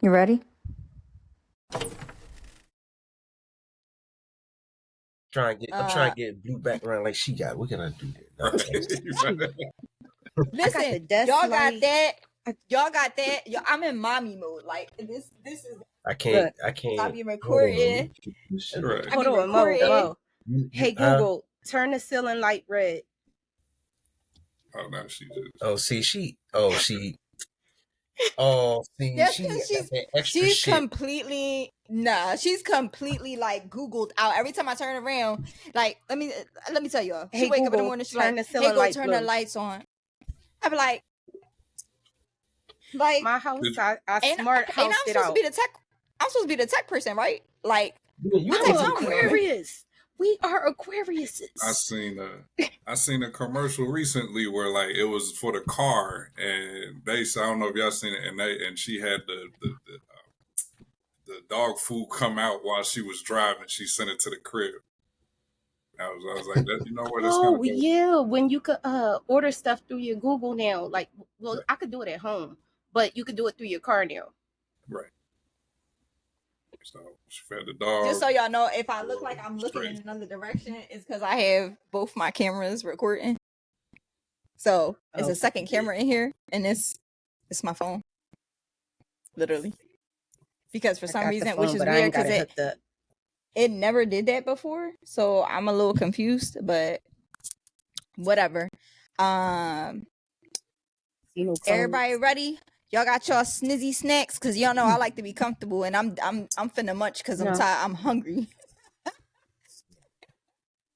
You ready? I'm trying to get blue background like she got. What can I do that? Listen, y'all got that. Y'all got that. I'm in mommy mode. Like this is. I can't. I'll be recording. Hold on, Mo. Hey Google, turn the ceiling light red. Oh, now she just. She's completely she's completely like Googled out. Every time I turn around, like let me tell y'all. She wake up in the morning, she's like, "Hey, go turn the lights on." I be like my house, I smart house it out. I'm supposed to be the tech person, right? Like Aquarius. We are Aquariuses. I seen a commercial recently where like it was for the car, and I don't know if y'all seen it, and she had the dog food come out while she was driving. She sent it to the crib. I was like, that, you know what? Oh yeah, when you could order stuff through your Google now, like, well, I could do it at home, but you could do it through your car now. Right. So she fed the dog. Just so y'all know, if I look like I'm looking in another direction, it's because I have both my cameras recording. So it's a second camera in here, and it's my phone, literally. Because for some reason, which is weird, because it never did that before, so I'm a little confused. But whatever. Everybody ready? Y'all got y'all snizzy snacks, cause y'all know I like to be comfortable, and I'm finna munch cause I'm tired. I'm hungry.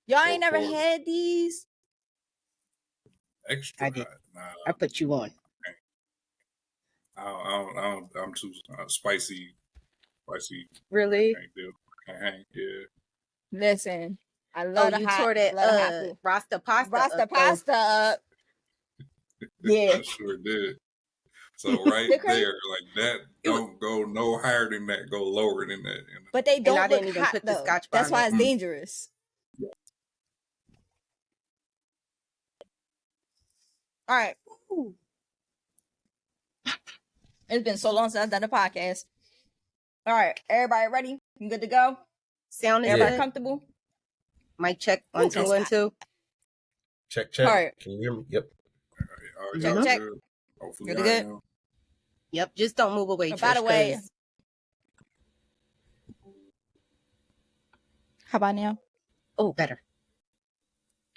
Y'all ain't never had these? Extra. I did. I put you on. I'm too spicy. Really? Can't hang. Yeah. Listen, I love the hot. Tore that Rasta pasta up. Yeah, I sure did. So right there, like that, don't go no higher than that. Go lower than that. You know? But they don't look didn't even hot put though. The Scotch That's why it's dangerous. Yeah. All right. Ooh. It's been so long since I've done a podcast. All right, everybody ready? You good to go? Sound everybody comfortable? Mic check 1 2 1 2. Check. All right. Can you hear me? Yep. All right, check. Hopefully you're good. Yep, just don't move away. By the way, how about now? Oh, better.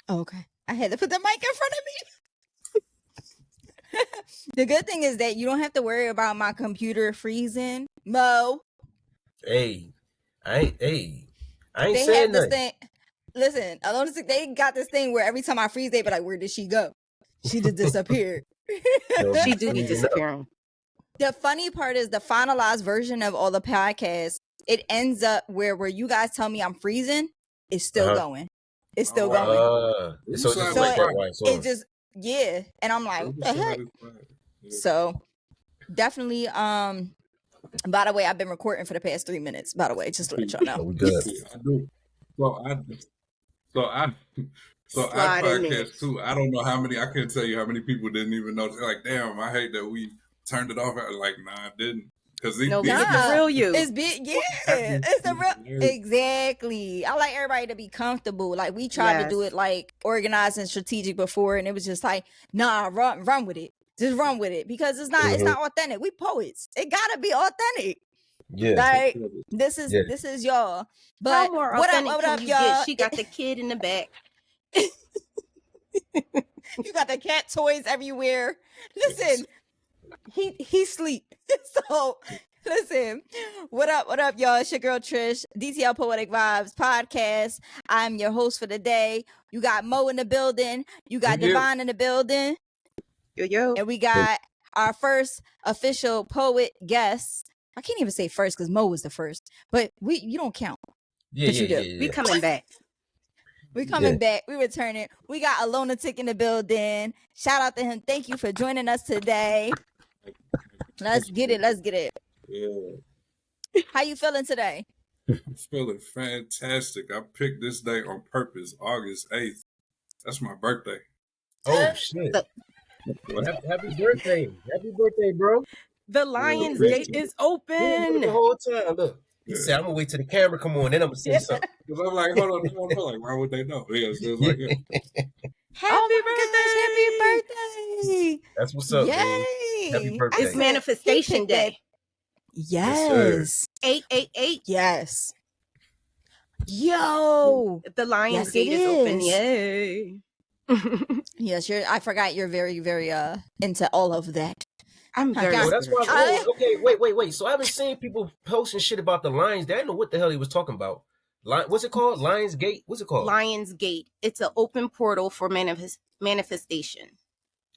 Oh, okay. I had to put the mic in front of me. The good thing is that you don't have to worry about my computer freezing, Mo. Hey, I ain't they saying have this nothing. thing. Listen, they got this thing where every time I freeze, they be like, "Where did she go? She just disappeared." She do be disappearing. The funny part is the finalized version of all the podcasts, it ends up where you guys tell me I'm freezing, it's still going. It's still going. So it's just like that, right? It just, yeah. And I'm like, what the heck? So definitely, by the way, I've been recording for the past 3 minutes, by the way, just to let y'all know. We good. I do. So I podcast too. I don't know how many. I can't tell you how many people didn't even know. They're like, damn, I hate that we turned it off. Like, nah, I didn't. Because it's the real you. It's big, yeah. It's the real, exactly. I like everybody to be comfortable. Like we tried to do it like organized and strategic before, and it was just like, nah, run with it. Just run with it because it's not authentic. We poets. It gotta be authentic. Yeah. Like this is y'all. But what up, y'all? She got the kid in the back. You got the cat toys everywhere. Listen, he sleep. So listen, what up, y'all? It's your girl Trish, DTL Poetic Vibez Podcast. I'm your host for the day. You got Mo in the building. You got Devon in the building. Yo. And we got our first official poet guest. I can't even say first because Mo was the first, but you don't count. Yeah. We coming back. We coming back. We returning. We got AloneatiQ in the building. Shout out to him. Thank you for joining us today. Let's get it. Yeah. How you feeling today? I'm feeling fantastic. I picked this day on purpose, August 8th. That's my birthday. Oh, shit. Well, happy birthday. Happy birthday, bro. The Lion's Gate is open. The whole time, look. He said, "I'm gonna wait till the camera come on, then I'm gonna say something." Because I'm like, hold on, like, why would they know? Yeah, so it's like, yeah. Happy birthday! That's what's up, man. Happy birthday! It's Manifestation Day. Yes. 888. Yes. Yo, the Lion's Gate is open. Yay! Yes, I forgot you're very, very into all of that. I'm very. Oh, that's why. Okay, wait. So I haven't seen people posting shit about the Lions. They didn't know what the hell he was talking about. What's it called? Lions Gate? What's it called? Lions Gate. It's an open portal for manifestation.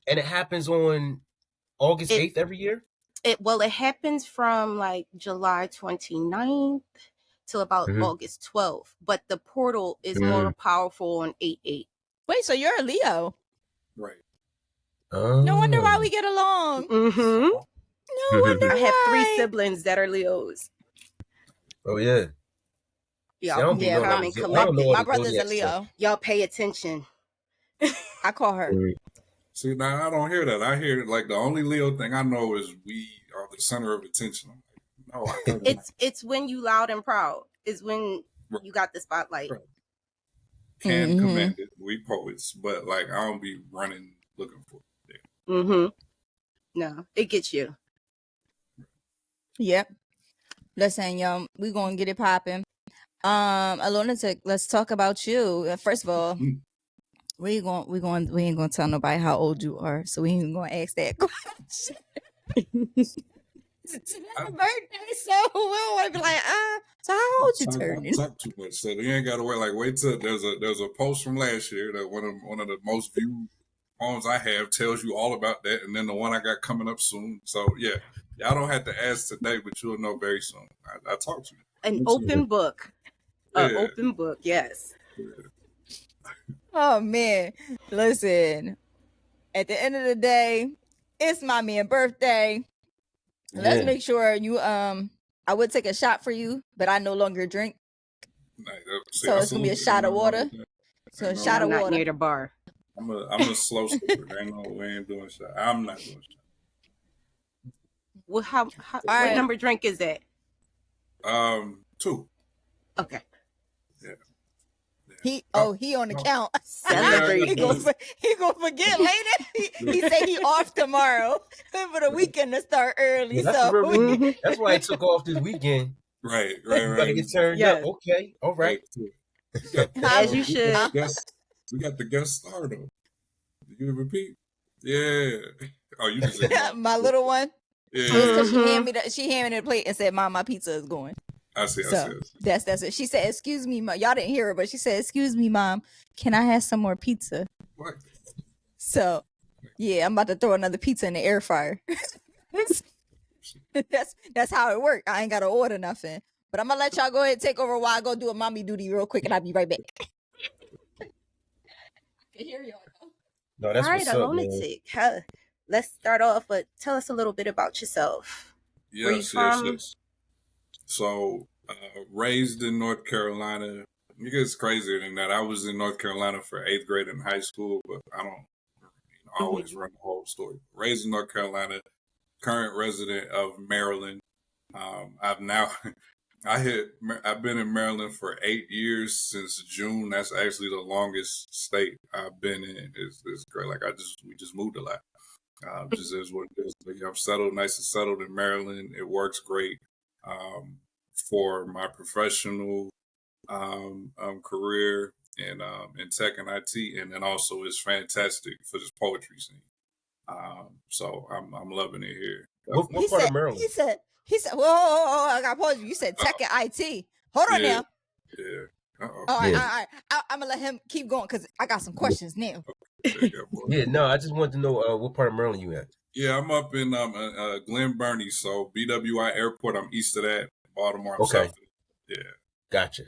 And it happens on August 8th every year? It happens from like July 29th till about August 12th. But the portal is more powerful on 8/8. Wait, so you're a Leo? Right. No wonder why we get along. Mm-hmm. No wonder I have 3 siblings that are Leos. Oh, yeah. Y'all, my brother's a Leo. Y'all pay attention. I call her. See, now I don't hear that. I hear like the only Leo thing I know is we are the center of attention. I'm like, no, it's when you loud and proud. It's when you got the spotlight. Right. Can command it. We poets, but like I don't be running looking for it. Yeah. No, it gets you. Yep. Listen, y'all, we gonna get it popping. AloneatiQ, let's talk about you. First of all, we ain't gonna tell nobody how old you are, so we ain't gonna ask that question. It's my birthday, so we don't want to be like, so how old you turning? Talk too much, so you ain't gotta wait till there's a post from last year that one of the most viewed poems I have tells you all about that, and then the one I got coming up soon. So yeah, y'all don't have to ask today, but you'll know very soon. I talked to you. An open book. An open book, yes. Oh man, listen. At the end of the day, it's my man's birthday. Let's make sure you I would take a shot for you, but I no longer drink. So it's gonna be a shot of water. So a shot of water. Not near the bar. I'm a slow sleeper. We ain't doing shot. I'm not doing shot. Well, what number drink is that? 2. Okay. He on the count. Celebrate. He gonna forget later. He said he off tomorrow for the weekend to start early. Yeah, that's why he took off this weekend. Right. Gotta get turned up. Okay, all right. As you should. We got the guest star though. Did you repeat? Yeah. Oh, you just said my little one. Yeah. She handed me the plate and said, "Mom, my pizza is going." I see. That's it. She said, "Excuse me, Mom." Y'all didn't hear her, but she said, "Excuse me, Mom. Can I have some more pizza?" What? So, yeah, I'm about to throw another pizza in the air fryer. That's how it worked. I ain't gotta order nothing. But I'm gonna let y'all go ahead and take over while I go do a mommy duty real quick, and I'll be right back. I can hear y'all. No, that's all right, AloneatiQ. Let's start off, but tell us a little bit about yourself. Yes, Where you from? Yes. So, raised in North Carolina. It gets crazier than that. I was in North Carolina for 8th grade in high school, but I don't always run the whole story. Raised in North Carolina, current resident of Maryland. I've been in Maryland for 8 years since June. That's actually the longest state I've been in. It's great. Like we just moved a lot. Just is what it is. Like, I'm settled, nice and settled in Maryland. It works great for my professional career in tech and IT, and then also it's fantastic for this poetry scene. So I'm loving it here. What part of Maryland? He said, whoa, I got to pause you. You said tech and IT. Hold on now. Yeah. All right. I'm going to let him keep going because I got some questions now. No, I just wanted to know what part of Maryland you at. Yeah, I'm up in Glen Burnie, so BWI Airport. I'm east of that. Baltimore, I'm south of it. Yeah. Gotcha.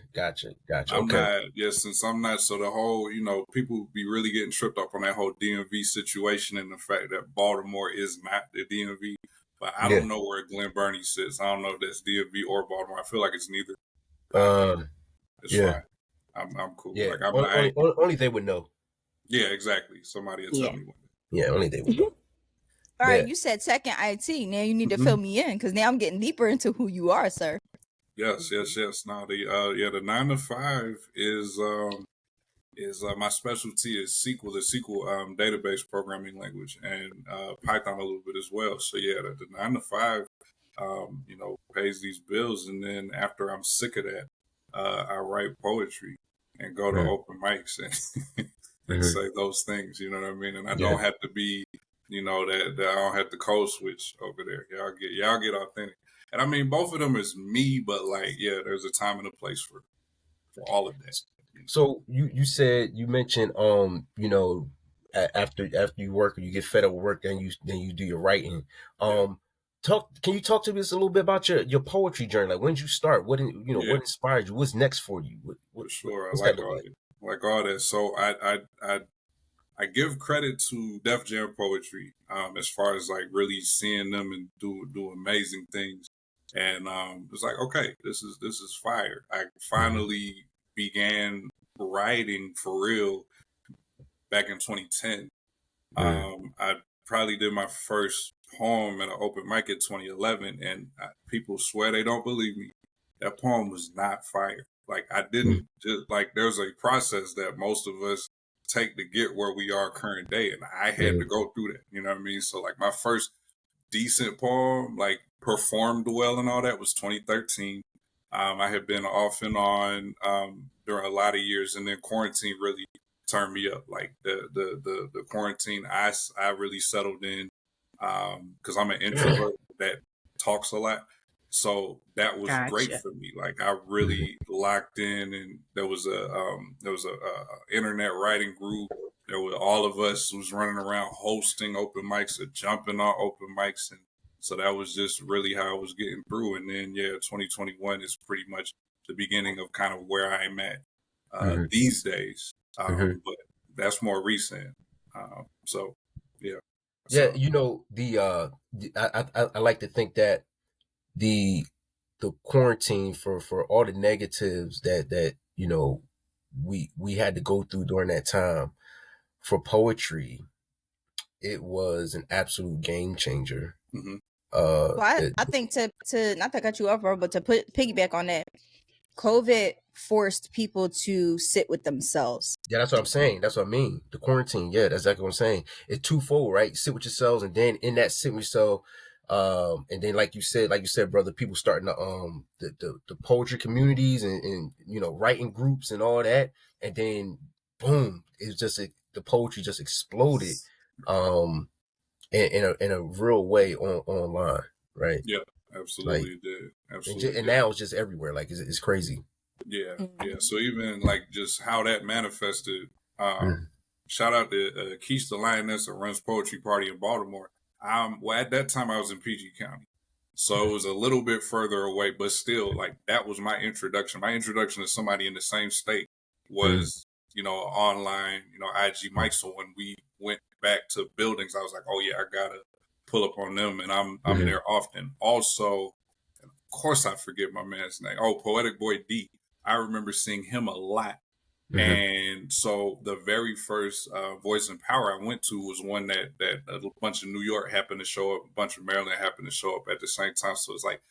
I'm not, since I'm not, so the whole, people be really getting tripped up on that whole DMV situation and the fact that Baltimore is not the DMV. But I don't know where Glen Burnie sits. I don't know if that's DMV or Baltimore. I feel like it's neither. It's fine. I'm cool. Yeah. Like, only they would know. Yeah, exactly. Somebody will tell me one day. Yeah, only they would know. All right, you said tech and IT. Now you need to fill me in because now I'm getting deeper into who you are, sir. Yes. Now the 9 to 5 is my specialty is SQL, the SQL database programming language, and Python a little bit as well. So yeah, the 9 to 5, pays these bills, and then after I'm sick of that, I write poetry and go to open mics and say those things. You know what I mean? And I don't have to be, that I don't have to code switch over there. Y'all get authentic. And I mean, both of them is me, but there's a time and a place for all of that. So you mentioned after you work or you get fed up with work, then you do your writing. Can you talk to me just a little bit about your poetry journey? Like, when did you start? What inspired you? What's next for you? For sure, I like all that. So I give credit to Def Jam Poetry as far as like really seeing them and do amazing things. And it's like, okay, this is fire. I finally began writing for real back in 2010. I probably did my first poem at an open mic in 2011, and people swear they don't believe me. That poem was not fire. Like, I didn't just like, there's a process that most of us take to get where we are current day, and I had to go through that. You know what I mean? So like, my first decent poem, like performed well and all that, was 2013. I had been off and on during a lot of years, and then quarantine really turned me up. Like the quarantine, I really settled in because I'm an introvert that talks a lot. So that was great for me. Like, I really locked in, and there was a internet writing group. There were all of us was running around hosting open mics or jumping on open mics, and so that was just really how I was getting through. And then 2021 is pretty much the beginning of kind of where I'm at these days. But that's more recent. So yeah. Yeah, I like to think that the quarantine for all the negatives that we had to go through during that time, for poetry, it was an absolute game changer. Well, I think to not to cut you off, bro, but to piggyback on that, COVID forced people to sit with themselves. Yeah, that's what I'm saying. That's what I mean. The quarantine, that's exactly what I'm saying. It's twofold, right? Sit with yourselves, and then in that sit with yourself, and then like you said, brother, people starting the poetry communities and writing groups and all that, and then boom, it's just the poetry just exploded, in a real way online, right? Yeah, absolutely, it did. Absolutely, and now it's just everywhere. Like, it's crazy. Yeah. So even like just how that manifested. Shout out to Keisha the Lioness that runs Poetry Party in Baltimore. Well, at that time I was in PG County, so it was a little bit further away, but still, like, that was my introduction. My introduction to somebody in the same state was, online, IG mic. So when we went back to buildings, I was like, oh yeah, I gotta pull up on them, and I'm there often. Also, of course, I forget my man's name. Oh, Poetic Boy D. I remember seeing him a lot. And so the very first Voice and Power I went to was one that a bunch of New York happened to show up, a bunch of Maryland happened to show up at the same time. So it's like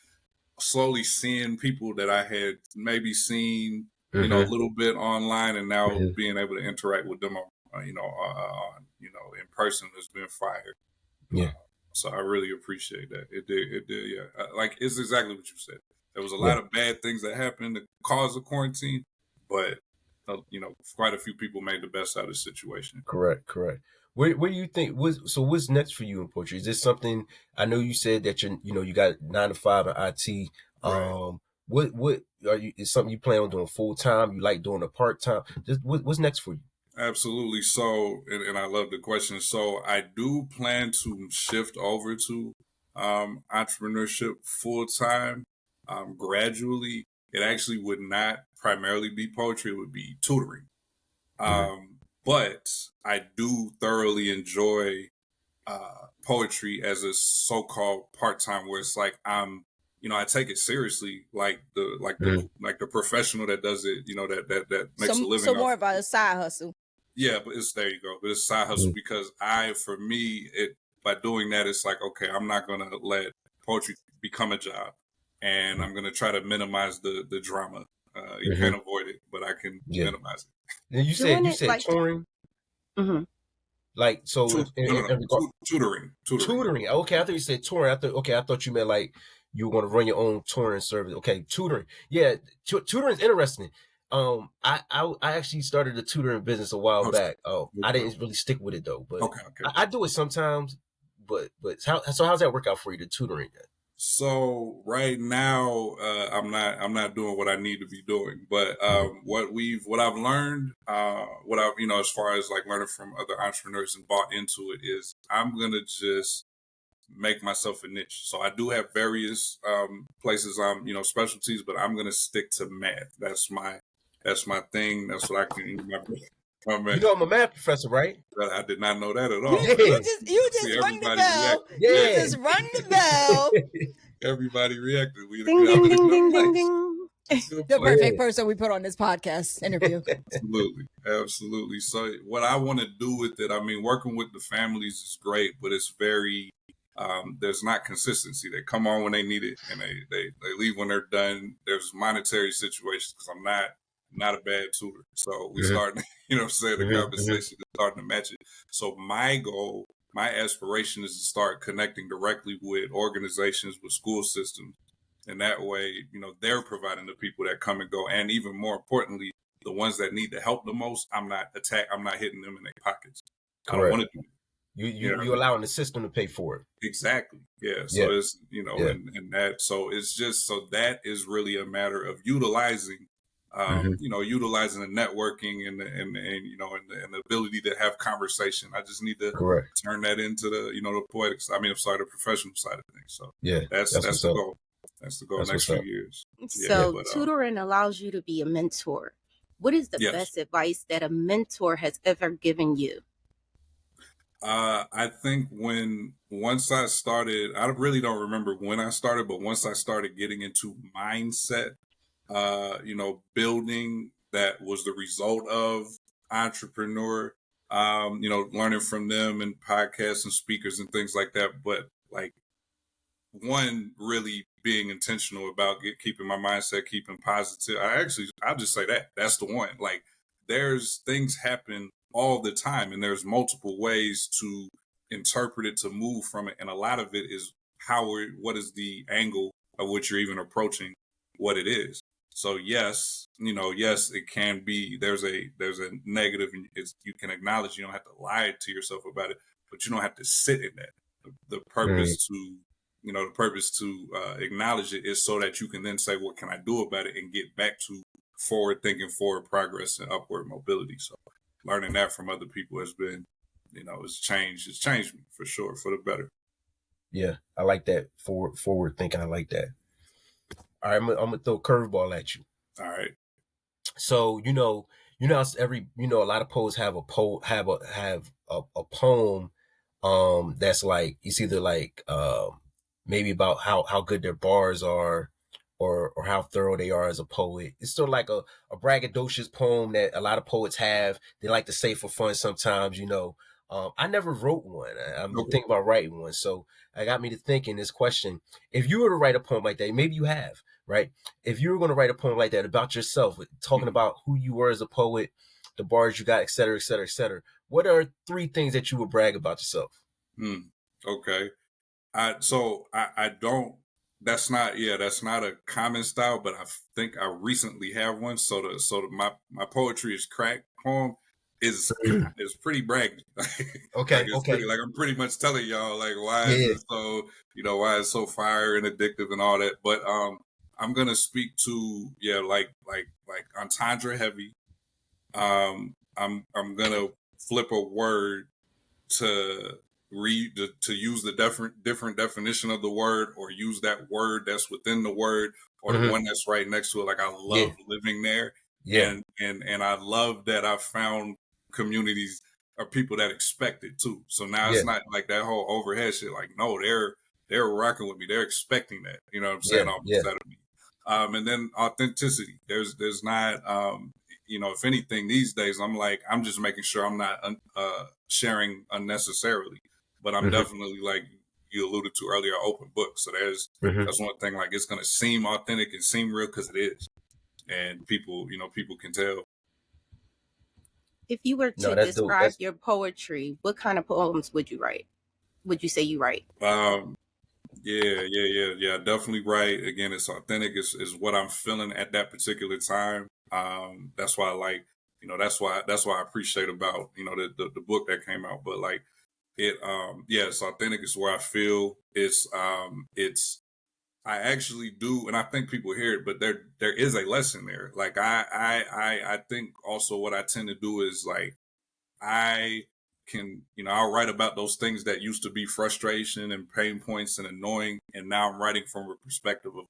slowly seeing people that I had maybe seen, a little bit online, and now being able to interact with them, in person has been fire. Yeah. So I really appreciate that. It did. Yeah. Like, it's exactly what you said. There was a lot of bad things that happened to cause a quarantine, but quite a few people made the best out of the situation. Correct. What do you think? What's next for you in poetry? Is this something? I know you said that you got 9 to 5 in IT. Right. What are you? Is something you plan on doing full time? You like doing a part time? What's next for you? Absolutely. So, and I love the question. So I do plan to shift over to entrepreneurship full time gradually. It actually would not primarily be poetry. It would be tutoring. But I do thoroughly enjoy poetry as a so-called part-time, where it's like I take it seriously, like the professional that does it, that makes a living. So more about a side hustle. Yeah, but there you go. But it's a side hustle because for me, by doing that, it's like, okay, I'm not going to let poetry become a job, and I'm going to try to minimize the drama. You can't avoid it, but I can minimize it. And you said like touring. Like, so tutoring. Okay, I thought you said touring. I thought you meant like you were going to run your own touring service. Okay, tutoring. Yeah, tutoring is interesting. I actually started a tutoring business a while back. I didn't really stick with it though, but I do it sometimes. But how's that work out for you, the tutoring? So right now, I'm not doing what I need to be doing, but what I've learned, as far as like learning from other entrepreneurs and bought into it, is I'm gonna just make myself a niche. So I do have various places specialties, but I'm gonna stick to math. That's my thing. That's what I can. I'm a math professor, right? I did not know that at all. You just rung the bell. You just rung the bell. Everybody reacted. Ding, ding, ding, ding, ding, ding. The perfect person we put on this podcast interview. Absolutely. So what I want to do with it, I mean, working with the families is great, but it's very, there's not consistency. They come on when they need it, and they leave when they're done. There's monetary situations, because I'm not a bad tutor. So we starting, the conversation is starting to match it. So my goal, my aspiration is to start connecting directly with organizations, with school systems. And that way, they're providing the people that come and go. And even more importantly, the ones that need the help the most, I'm not hitting them in their pockets. Correct. I don't want to do it. You're allowing the system to pay for it. Exactly. Yeah. So it's, and that, so it's just, so that is really a matter of utilizing utilizing the networking and the ability to have conversation. I just need to turn that into the poetic. The professional side of things. So that's the goal. That's the goal next few years. So tutoring allows you to be a mentor. What is the best advice that a mentor has ever given you? I think once I started, I really don't remember when I started, but once I started getting into mindset, building that was the result of entrepreneur, learning from them and podcasts and speakers and things like that. But like, one, really being intentional about keeping my mindset, keeping positive. I'll just say that's the one. Like, there's things happen all the time, and there's multiple ways to interpret it, to move from it. And a lot of it is what is the angle of which you're even approaching what it is. So yes, it can be, there's a negative, and you can acknowledge, you don't have to lie to yourself about it, but you don't have to sit in that. The purpose to acknowledge it is so that you can then say, what can I do about it, and get back to forward thinking, forward progress, and upward mobility. So learning that from other people has been, it's changed me for sure, for the better. Yeah, I like that forward thinking. I like that. All right, I'm gonna throw a curveball at you. All right. So a lot of poets have a poem that's like, it's either like maybe about how good their bars are, or how thorough they are as a poet. It's sort of like a braggadocious poem that a lot of poets have. They like to say for fun sometimes, I never wrote one. I'm thinking about writing one. So it got me to thinking this question. If you were to write a poem like that, maybe you have, right? If you were going to write a poem like that about yourself, talking about who you were as a poet, the bars you got, et cetera, et cetera, et cetera, what are 3 things that you would brag about yourself? Okay. I don't, that's not a common style, but I think I recently have one. So my poetry is crack poem is pretty braggy. Okay. Like I'm pretty much telling y'all like why is it so, why it's so fire and addictive and all that. But I'm gonna speak to like entendre heavy. I'm gonna flip a word to use the different definition of the word, or use that word that's within the word, or the one that's right next to it. Like, I love living there. Yeah. And I love that I found communities or people that expect it too. So now it's not like that whole overhead shit. Like, no, they're rocking with me. They're expecting that. You know what I'm saying? Off the side of me. And then authenticity. There's not, if anything these days, I'm just making sure I'm not sharing unnecessarily. but I'm definitely, like you alluded to earlier, an open book. So that's one thing, like, it's going to seem authentic and seem real because it is. And people, people can tell. If you were to describe your poetry, what kind of poems would you write? Would you say you write? Yeah. Definitely write. Again, it's authentic. Is what I'm feeling at that particular time. That's why I like, that's why I appreciate about, the book that came out. But like it's authentic. It's where I feel. I actually do, and I think people hear it, but there is a lesson there. Like I think also what I tend to do is like I can, I'll write about those things that used to be frustration and pain points and annoying, and now I'm writing from a perspective of,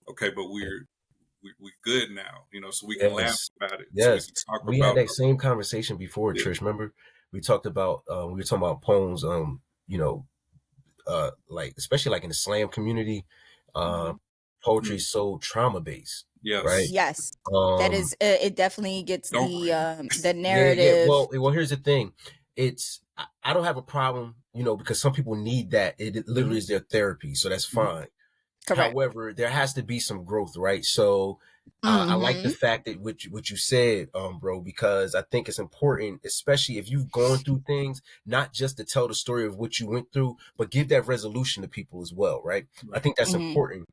okay, but we're good now, so we can laugh about it. Yes, so we had that same conversation before, Trish. Remember, we talked about we were talking about poems, like especially like in the slam community. Poetry is so trauma based. Yes. Right. Yes. That is. It definitely gets the narrative. Yeah. Well, here's the thing. I don't have a problem, because some people need that. It literally is their therapy, so that's fine. Correct. However, there has to be some growth, right? So I like the fact that what you said, bro, because I think it's important, especially if you've gone through things, not just to tell the story of what you went through, but give that resolution to people as well, right? I think that's important,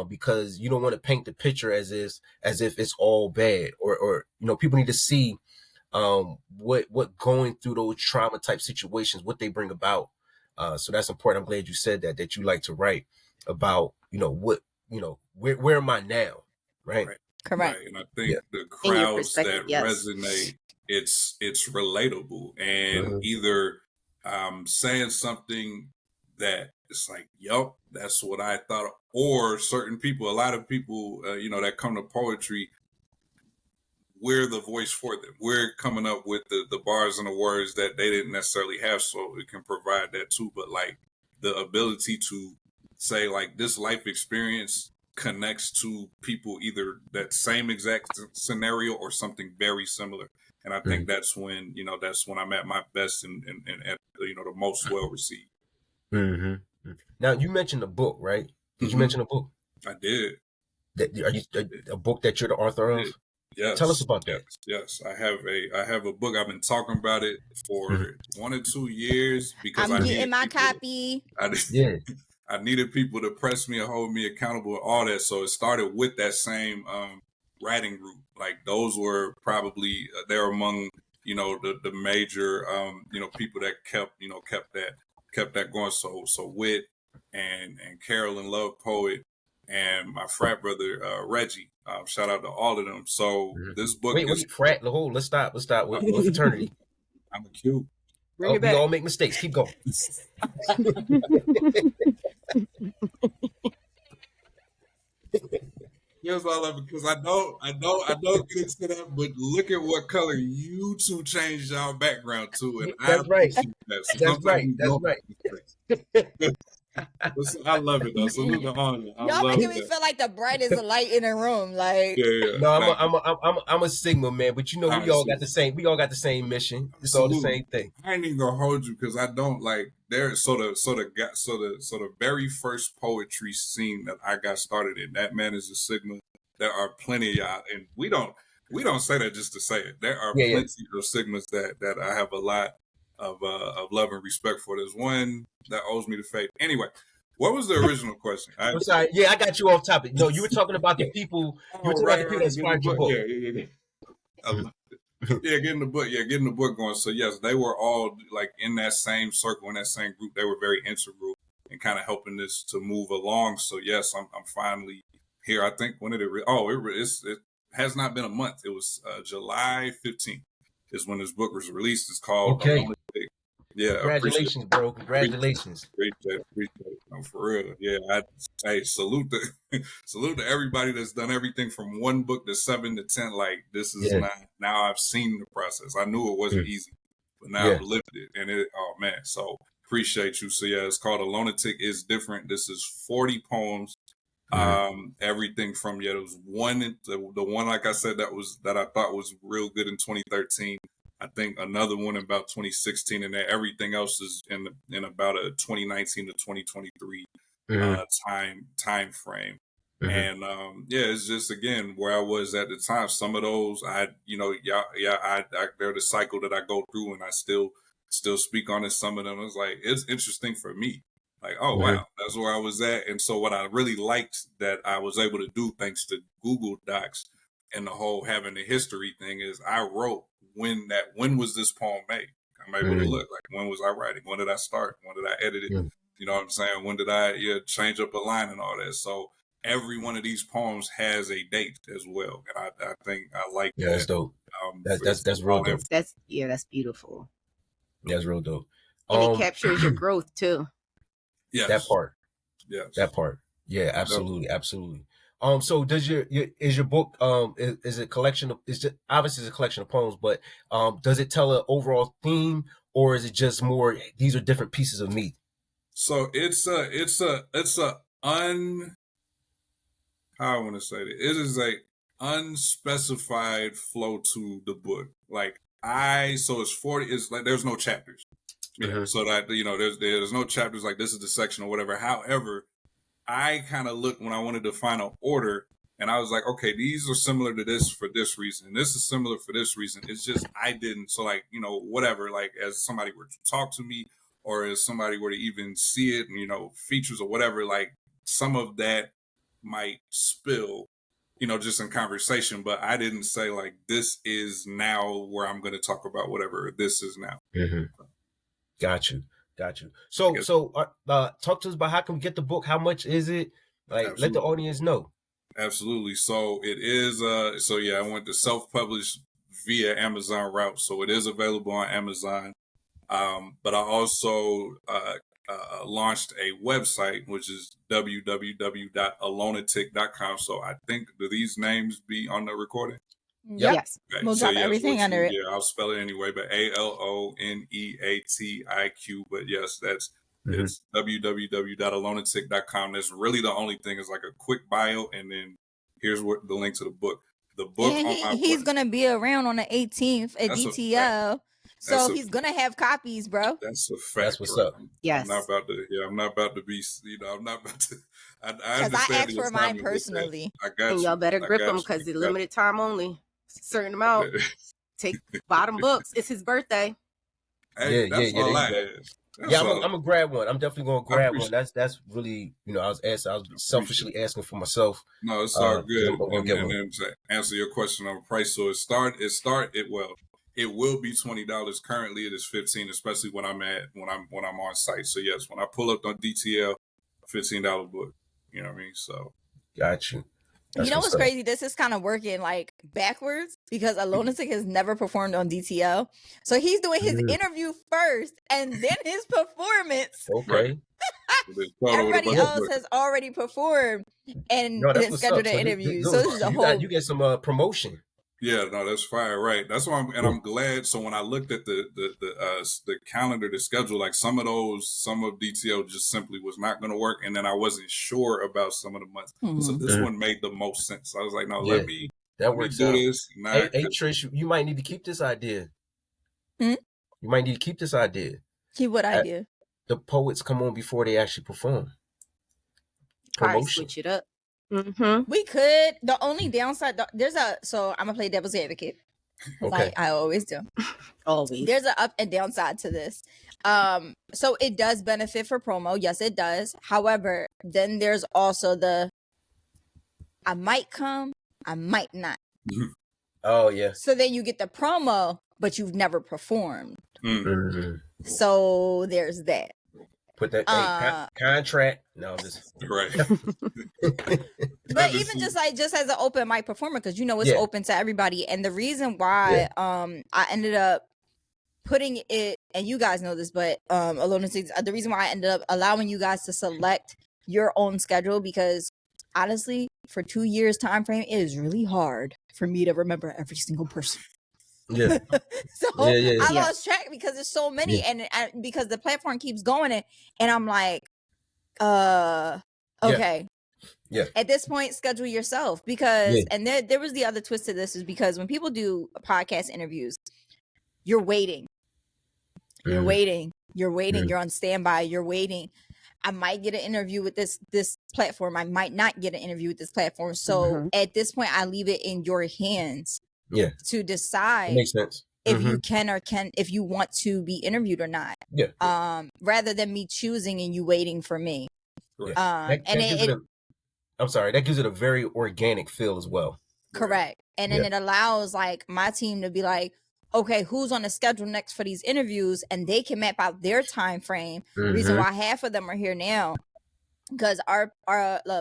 because you don't want to paint the picture as if it's all bad, or people need to see what going through those trauma type situations, what they bring about. So that's important. I'm glad you said that you like to write about, where am I now? Right. Correct. Right. And I think the crowds that resonate, it's relatable, and either saying something that it's like, yup, that's what I thought, or certain people, a lot of people, that come to poetry, we're the voice for them. We're coming up with the bars and the words that they didn't necessarily have, so it can provide that too. But like the ability to say like this life experience connects to people, either that same exact scenario or something very similar. And I think that's when, I'm at my best and at, the most well received. Now you mentioned a book, right? Did you mention a book? I did. Are you a book that you're the author of? Yes. Tell us about that. Yes. I have a book. I've been talking about it for 1 or 2 years because I'm getting my copy. I needed people to press me and hold me accountable and all that. So it started with that same writing group. Like those were probably they're among the major people that kept that going. So Wit and Carolyn Love Poet and my frat brother Reggie. Shout out to all of them. So this book is frat. Let's stop. What fraternity? I'm a Q. We all make mistakes. Keep going. Here's all of it, because I don't get into that, but look at what color you two changed y'all background to, and that's right. That's right. I love it though. Salute the honor. Y'all making me feel like the brightest light in the room. Like No, I'm a Sigma man, but we all got the same. We all got the same mission. It's all the same thing. I ain't even gonna hold you because I don't like. There's the very first poetry scene that I got started in. That man is a Sigma. There are plenty of y'all, and we don't say that just to say it. There are plenty of Sigmas that I have a lot of love and respect for. There's one that owes me the faith. Anyway, what was the original question? I'm sorry. Yeah, I got you off topic. No, you were talking about the people. You were talking about the people that inspired your book. Getting the book going. So yes, they were all like in that same circle, in that same group. They were very integral in kind of helping this to move along. So yes, I'm finally here. I think when it has not been a month. It was July 15th is when this book was released. It's called AloneatiQ. Yeah, congratulations, bro. Congratulations. Appreciate it. No, for real. Yeah, salute to everybody that's done everything from 1 book to 7 to 10. Like this is now I've seen the process. I knew it wasn't easy, but now I've lived it, and so appreciate you. So yeah, it's called AloneatiQ is different. This is 40 poems. Everything from there was one, the one like I said that I thought was real good in 2013. I think another one in about 2016, and then everything else is in about a 2019 to 2023 time frame. And it's just again where I was at the time. Some of those they're the cycle that I go through, and I still speak on it. Some of them is like it's interesting for me. Like, oh wow, that's where I was at. And so what I really liked that I was able to do thanks to Google Docs and the whole having the history thing is I wrote when was this poem made? I'm able to look like when was I writing? When did I start? When did I edit it? You know what I'm saying? When did I change up a line and all that? So every one of these poems has a date as well. And I think I like that. That's dope. That's real dope. That's beautiful. That's real dope. And it captures your growth too. Yes. That part. Yes. That part. Yeah, absolutely. Absolutely. So does your book, is it a collection of, obviously it's a collection of poems, but, does it tell an overall theme, or is it just more, these are different pieces of meat? So how I want to say it. It is a unspecified flow to the book. So it's 40, it's like, there's no chapters. So that, there's no chapters like this is the section or whatever. However, I kind of looked when I wanted to find an order, and I was like, okay, these are similar to this for this reason. This is similar for this reason. It's just, I didn't. So whatever, as somebody were to talk to me, or as somebody were to even see it, and, features or whatever, some of that might spill, just in conversation, but I didn't say this is now where I'm going to talk about whatever this is now. Got you. So talk to us about how can we get the book? How much is it? Absolutely. Let the audience know. Absolutely. So it is, I went to self-publish via Amazon route. So it is available on Amazon. But I also, launched a website, which is www.AloneatiQ.com. So I think, do these names be on the recording? Yep. Yes. Okay. We'll drop everything under it. Yeah, I'll spell it anyway, but ALONEATIQ. But yes, it's www.AloneatiQ.com. That's really the only thing is a quick bio, and then here's the link to the book. The book he's gonna be around on the 18th at DTL. So he's gonna have copies, bro. That's a fact. That's what's up. Yes. I'm not about to be, I'm not about to. I understand. I asked for mine personally. I got you. And y'all better grip them because it's limited time only. Certain amount. Take bottom books. It's his birthday. Hey, that's all I ask. I'm gonna grab one. I'm definitely gonna grab one. That's really, I was selfishly asking for myself. No, it's all good. And then to answer your question on price, so it will be $20. Currently, it is $15, especially when I'm on site. So yes, when I pull up on DTL, $15 book. You know what I mean? So got you. That's what's crazy? This is kind of working backwards because AloneatiQ has never performed on DTL. So he's doing his interview first and then his performance. Okay. Everybody else has already performed and scheduled an interview. So this is a whole. You get some promotion. Yeah, no, that's fire, right? That's why I'm glad. So when I looked at the calendar, the schedule, some of DTL just simply was not going to work, and then I wasn't sure about some of the months. So this one made the most sense. I was like, no, let me do this. Hey, Trish, you might need to keep this idea. You might need to keep this idea. Keep what idea? The poets come on before they actually perform. Promotion. Switch it up. We could. The only downside, so I'm gonna play devil's advocate, like I always do. Always. There's an up and downside to this. So it does benefit for promo. Yes, it does. However, then there's also I might come, I might not. Oh yeah. So then you get the promo, but you've never performed. So there's that. Put that contract. No, just right. But even just as an open mic performer, because it's open to everybody, and the reason why I ended up putting it, and you guys know this, but AloneatiQ, the reason why I ended up allowing you guys to select your own schedule, because honestly, for 2 years time frame, it is really hard for me to remember every single person. Yeah. So I lost track because there's so many, and because the platform keeps going, and I'm like, okay. Yeah. At this point, schedule yourself, because and there was the other twist to this, is because when people do podcast interviews, you're waiting. You're waiting. You're waiting. Mm. You're on standby. You're waiting. I might get an interview with this platform. I might not get an interview with this platform. So at this point, I leave it in your hands. Yeah. To decide. It makes sense. If you if you want to be interviewed or not. Yeah. Rather than me choosing and you waiting for me. Yeah. I'm sorry, that gives it a very organic feel as well. Correct. And then it allows like my team to be like, okay, who's on the schedule next for these interviews? And they can map out their time frame. The reason why half of them are here now, because our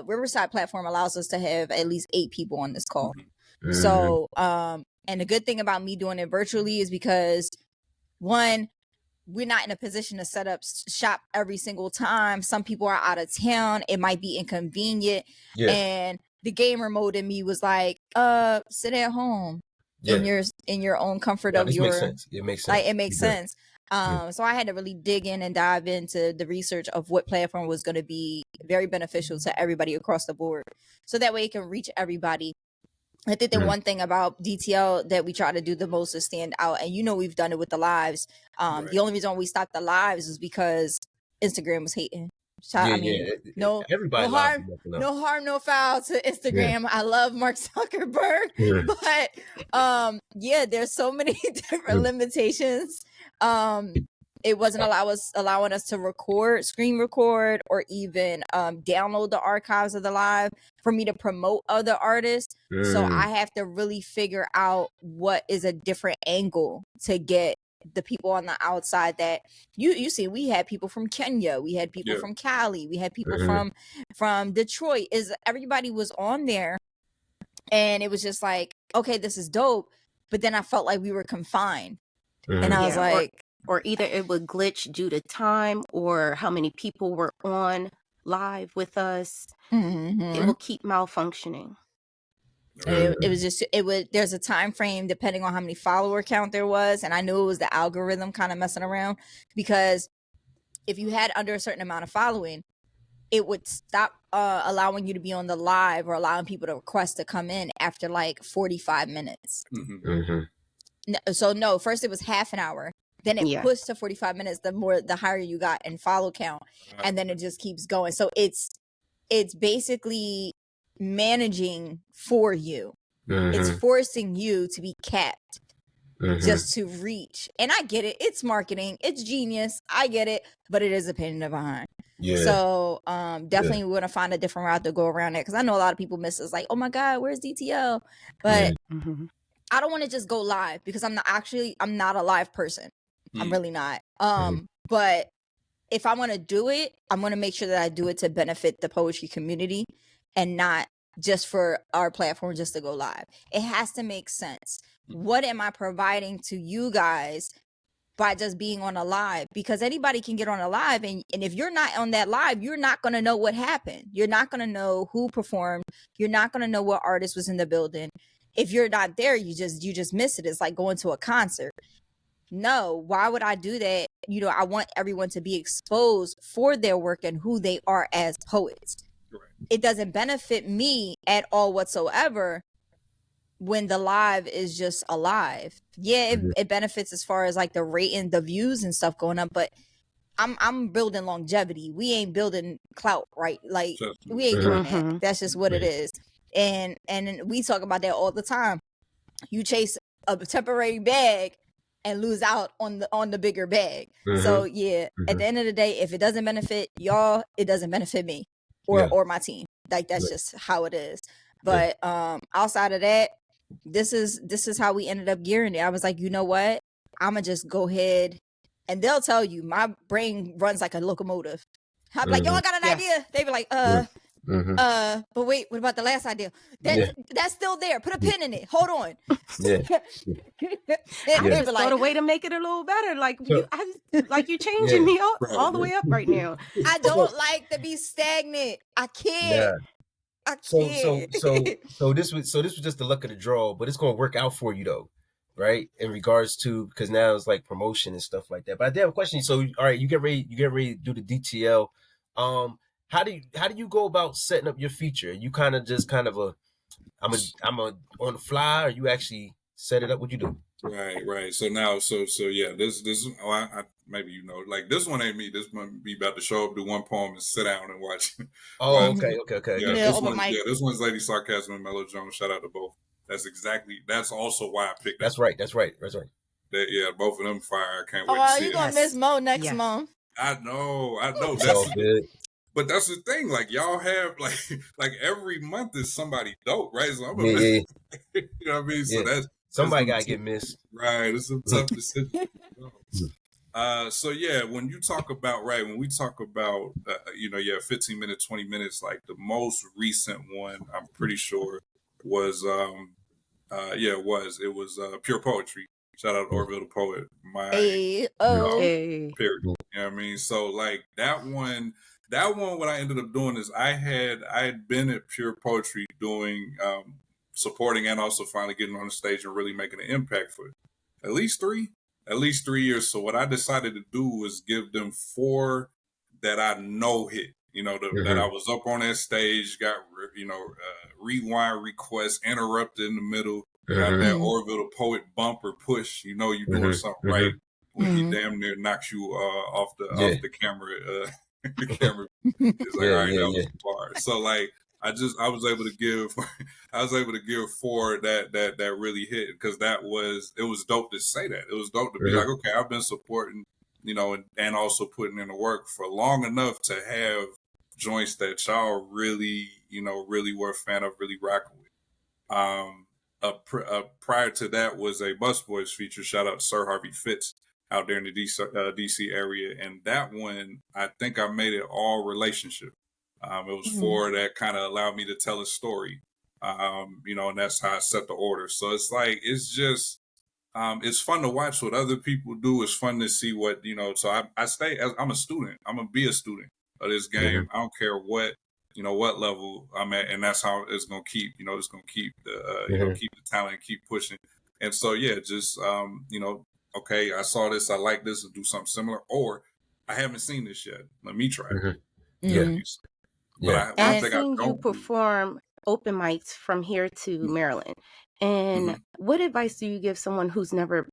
Riverside platform allows us to have at least 8 people on this call. So, and the good thing about me doing it virtually is because, one, we're not in a position to set up shop every single time. Some people are out of town. It might be inconvenient. Yeah. And the gamer mode in me was like, sit at home in your own comfort of your. Makes sense. It makes sense. Like, it makes sense. So I had to really dig in and dive into the research of what platform was going to be very beneficial to everybody across the board. So that way it can reach everybody. I think the one thing about DTL that we try to do the most is stand out. And we've done it with the lives. The only reason we stopped the lives is because Instagram was hating. No harm, no foul to Instagram. I love Mark Zuckerberg, but there's so many different limitations. It wasn't allowing us to screen record, or even download the archives of the live for me to promote other artists. So I have to really figure out what is a different angle to get the people on the outside that you see. We had people from Kenya, we had people from Cali, we had people from Detroit. Everybody was on there, and it was just like, okay, this is dope. But then I felt like we were confined, and I was like. Or either it would glitch due to time or how many people were on live with us. It will keep malfunctioning. There's a time frame depending on how many follower count there was. And I knew it was the algorithm kind of messing around, because if you had under a certain amount of following, it would stop allowing you to be on the live or allowing people to request to come in after like 45 minutes. So no, first it was half an hour. Then it pushed to 45 minutes, the higher you got in follow count. And then it just keeps going. So it's basically managing for you. It's forcing you to be capped just to reach. And I get it. It's marketing. It's genius. I get it. But it is a pain in the behind. So definitely we want to find a different route to go around it. Because I know a lot of people miss us like, oh my God, where's DTL? But I don't want to just go live, because I'm not a live person. I'm really not. But if I want to do it, I'm going to make sure that I do it to benefit the poetry community and not just for our platform just to go live. It has to make sense. What am I providing to you guys by just being on a live? Because anybody can get on a live, and if you're not on that live, you're not going to know what happened. You're not going to know who performed. You're not going to know what artist was in the building. If you're not there, you just miss it. It's like going to a concert. No, why would I do that? I want everyone to be exposed for their work and who they are as poets. It doesn't benefit me at all whatsoever when the live is just a live. It benefits as far as like the rating, the views and stuff going up, but I'm building longevity. We ain't building clout, right? Like we ain't doing that. That's just what it is. And we talk about that all the time. You chase a temporary bag and lose out on the bigger bag. So at the end of the day, if it doesn't benefit y'all, it doesn't benefit me or my team. Like that's just how it is. But outside of that, this is how we ended up gearing it. I was like, you know what? I'm gonna just go ahead, and they'll tell you my brain runs like a locomotive. I'm like, yo, I got an idea. They be like, but wait, what about the last idea? That's still there. Put a pin in it. Hold on. I just thought a way to make it a little better. Like you changing me all the way up right now. I don't like to be stagnant. I can't. I can't. So this was just the luck of the draw, but it's gonna work out for you though, right? In regards to, because now it's like promotion and stuff like that. But I did have a question. So all right, you get ready to do the DTL. How do you go about setting up your feature? You I'm on the fly, or you actually set it up? What you do? Right. So now, so yeah, this I maybe like this one ain't me. This one be about to show up, do one poem, and sit down and watch. Oh, But, okay. Yeah, Yeah, this one's Lady Sarcasm and Mellow Jones. Shout out to both. That's also why I picked. That's right. Yeah, both of them fire. I can't wait to Oh, see you it. gonna miss Mo next month? I know. It's all good. But that's the thing. Like y'all have like every month is somebody dope, right? So I'm gonna Yeah. you know what I mean? So that's somebody gotta get missed. Right. It's a tough decision. So yeah, when we talk about 15 minutes, 20 minutes, like the most recent one, I'm pretty sure was it was Pure Poetry. Shout out to Orville the Poet. Hey. Period. You know what I mean? So like that one, what I ended up doing is I had been at Pure Poetry doing supporting and also finally getting on the stage and really making an impact for at least 3 years. So what I decided to do was give them 4 that I know hit. That I was up on that stage, got rewind requests interrupted in the middle. Got that Orville the Poet bumper push. You're doing something right when he damn near knocks you off the camera. The camera is like, all right, that was bar. So like I was able to give 4 that really hit, because it was dope to say that. It was dope to be like, okay, I've been supporting, and also putting in the work for long enough to have joints that y'all really, really were a fan of, really rocking with. Prior to that was a Busboys feature. Shout out to Sir Harvey Fitz out there in the DC area. And that one, I think I made it all relationship. It was 4 that kind of allowed me to tell a story, and that's how I set the order. So it's like, it's just, it's fun to watch what other people do. It's fun to see what, so I'm a student. I'm going to be a student of this game. I don't care what level I'm at, and that's how it's going to keep, it's going to keep the, keep the talent and keep pushing. And so, yeah, just, okay, I saw this, I like this, and do something similar, or I haven't seen this yet. Let me try it. But I've seen you perform open mics from here to Maryland. And what advice do you give someone who's never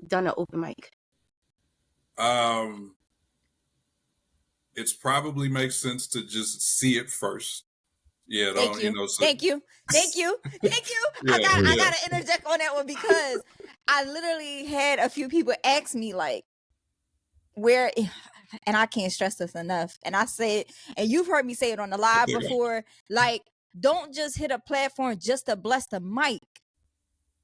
done an open mic? It's probably makes sense to just see it first. Yeah, Thank you. I gotta interject on that one, because I literally had a few people ask me like, where, and I can't stress this enough. And I say it, and you've heard me say it on the live before, like, don't just hit a platform just to bless the mic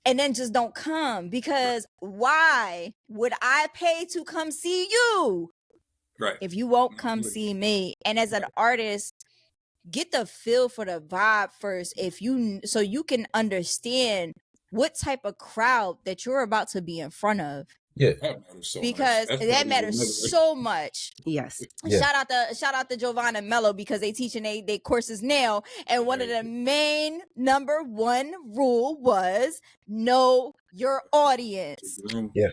and then just don't come, because why would I pay to come see you? Right. If you won't come see me. And as an artist, get the feel for the vibe first, so you can understand what type of crowd that you're about to be in front of. Yeah, because that matters so much. Yes. Yeah. Shout out to Giovanna and Mello, because they teaching they courses now, and one of the main number 1 rule was know your audience. Yeah.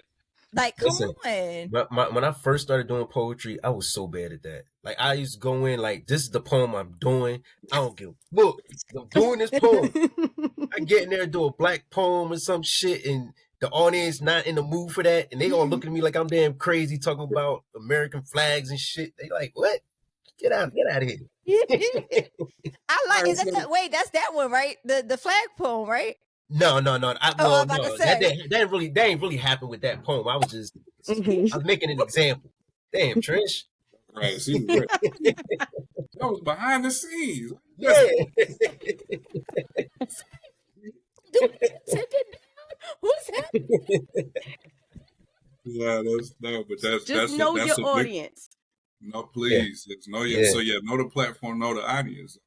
Like, come on. When I first started doing poetry, I was so bad at that. Like, I used to go in like, this is the poem I'm doing. I don't give a book. I'm doing this poem. I get in there and do a black poem or some shit, and the audience not in the mood for that, and they all looking at me like I'm damn crazy talking about American flags and shit. They like, what? Get out of here. I like it. That's that one, right? The flag poem, right? No. No. That ain't really happened with that poem. I was just I was making an example. Damn, Trish. Right. See, that was behind the scenes. Yeah. Who's that? Yeah, that's know your audience. No, please. Know your so know the platform, know the audience.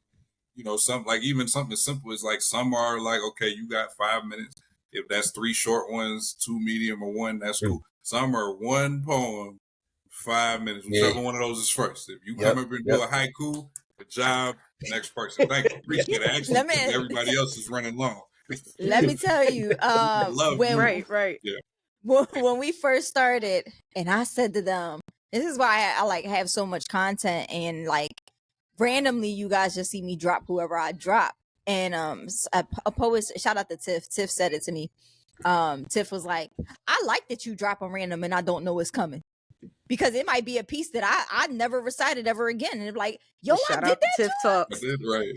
Even something as simple as like, some are like, okay, you got 5 minutes. If that's 3 short ones, 2 medium, or 1, that's cool. Some are 1 poem, 5 minutes. Whichever one of those is first. If you come up and do a haiku, good job. Next person, thank you. Appreciate it. Actually, everybody else is running long. Let me tell you, when we first started, and I said to them, this is why I like have so much content, and like randomly you guys just see me drop whoever I drop. And a poet, shout out to Tiff said it to me. Tiff was like, I like that you drop a random and I don't know what's coming. Because it might be a piece that I never recited ever again. And it's like, yo, Shout I did out to that Tiff Talks. I did, right.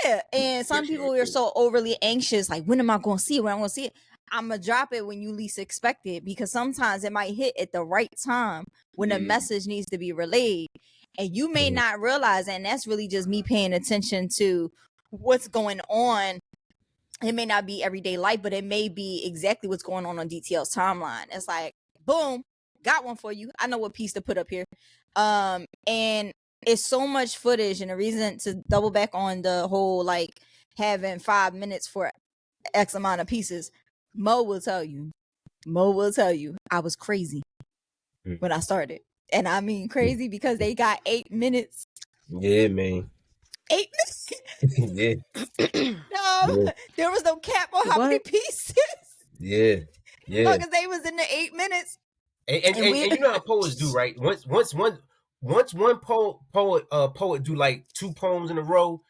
Yeah. And some people are so overly anxious, like, when am I going to see it? When I'm going to see it? I'm going to drop it when you least expect it, because sometimes it might hit at the right time when the message needs to be relayed. And you may not realize that, and that's really just me paying attention to what's going on. It may not be everyday life, but it may be exactly what's going on DTL's timeline. It's like, boom, got one for you. I know what piece to put up here. And it's so much footage, and the reason to double back on the whole, like, having 5 minutes for X amount of pieces, Mo will tell you, I was crazy when I started. And I mean crazy because they got 8 minutes. Yeah, man. 8 minutes? Yeah. No, there was no cap on how many pieces. Yeah. Because they was in the 8 minutes. And you know how poets do, right? Once one poet do like 2 poems in a row,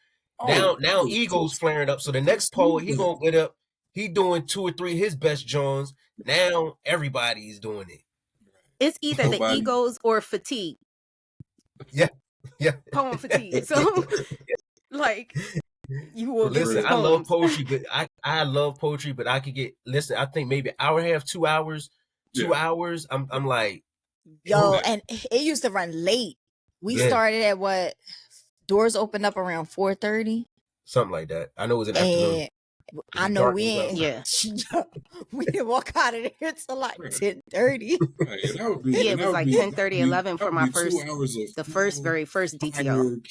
now ego's flaring up. So the next poet, he gonna get up, he doing 2 or 3 of his best Johns. Now everybody's doing it. It's either the egos or fatigue. Yeah. Poem fatigue. So, like, you will listen. I love poetry, but I love poetry, but I could get. Listen, I think maybe an hour and a half, 2 hours. 2 hours. I'm like, yo, and it used to run late. We started at what? Doors opened up around 4:30. Something like that. I know it was an afternoon. I know we ain't. We didn't walk out of there till like 10:30. It was like 10:30, 11 for my very first DTL.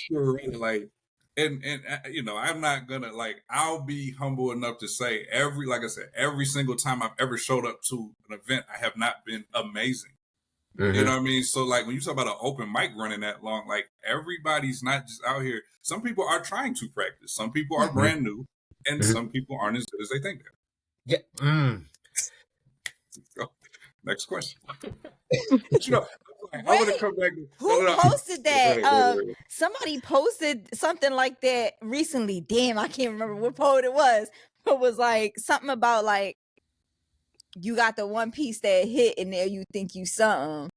Like, and you know, I'm not gonna, like, I'll be humble enough to say every single time I've ever showed up to an event, I have not been amazing. You know what I mean? So, like, when you talk about an open mic running that long, like, everybody's not just out here. Some people are trying to practice. Some people are brand new. And some people aren't as good as they think they are. Yeah. So, next question. But, you know, I want to come back. Who posted that? Somebody posted something like that recently. Damn, I can't remember what poet it was. But it was like something about, like, you got the one piece that hit and there you think you something.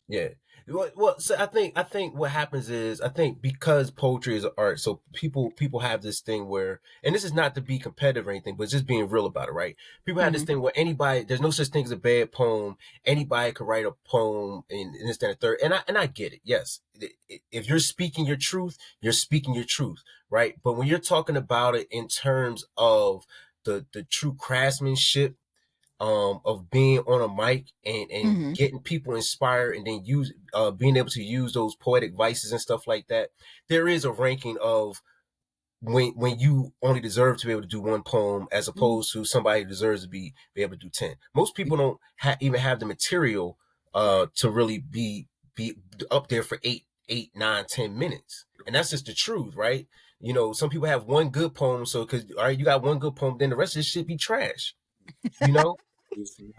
Yeah. Well, so I think what happens is, I think because poetry is art, so people have this thing where, and this is not to be competitive or anything, but just being real about it, right? People have this thing where there's no such thing as a bad poem. Anybody can write a poem and this, that, and third. And I get it. Yes. If you're speaking your truth, you're speaking your truth, right? But when you're talking about it in terms of the true craftsmanship, of being on a mic and getting people inspired, and then being able to use those poetic vices and stuff like that, there is a ranking of when you only deserve to be able to do 1 poem as opposed to somebody who deserves to be able to do 10. Most people don't even have the material to really be up there for 8, 9, 10 minutes. And that's just the truth, right? You know, some people have 1 good poem, so because you got 1 good poem, then the rest of this shit be trash. You know? I'm just being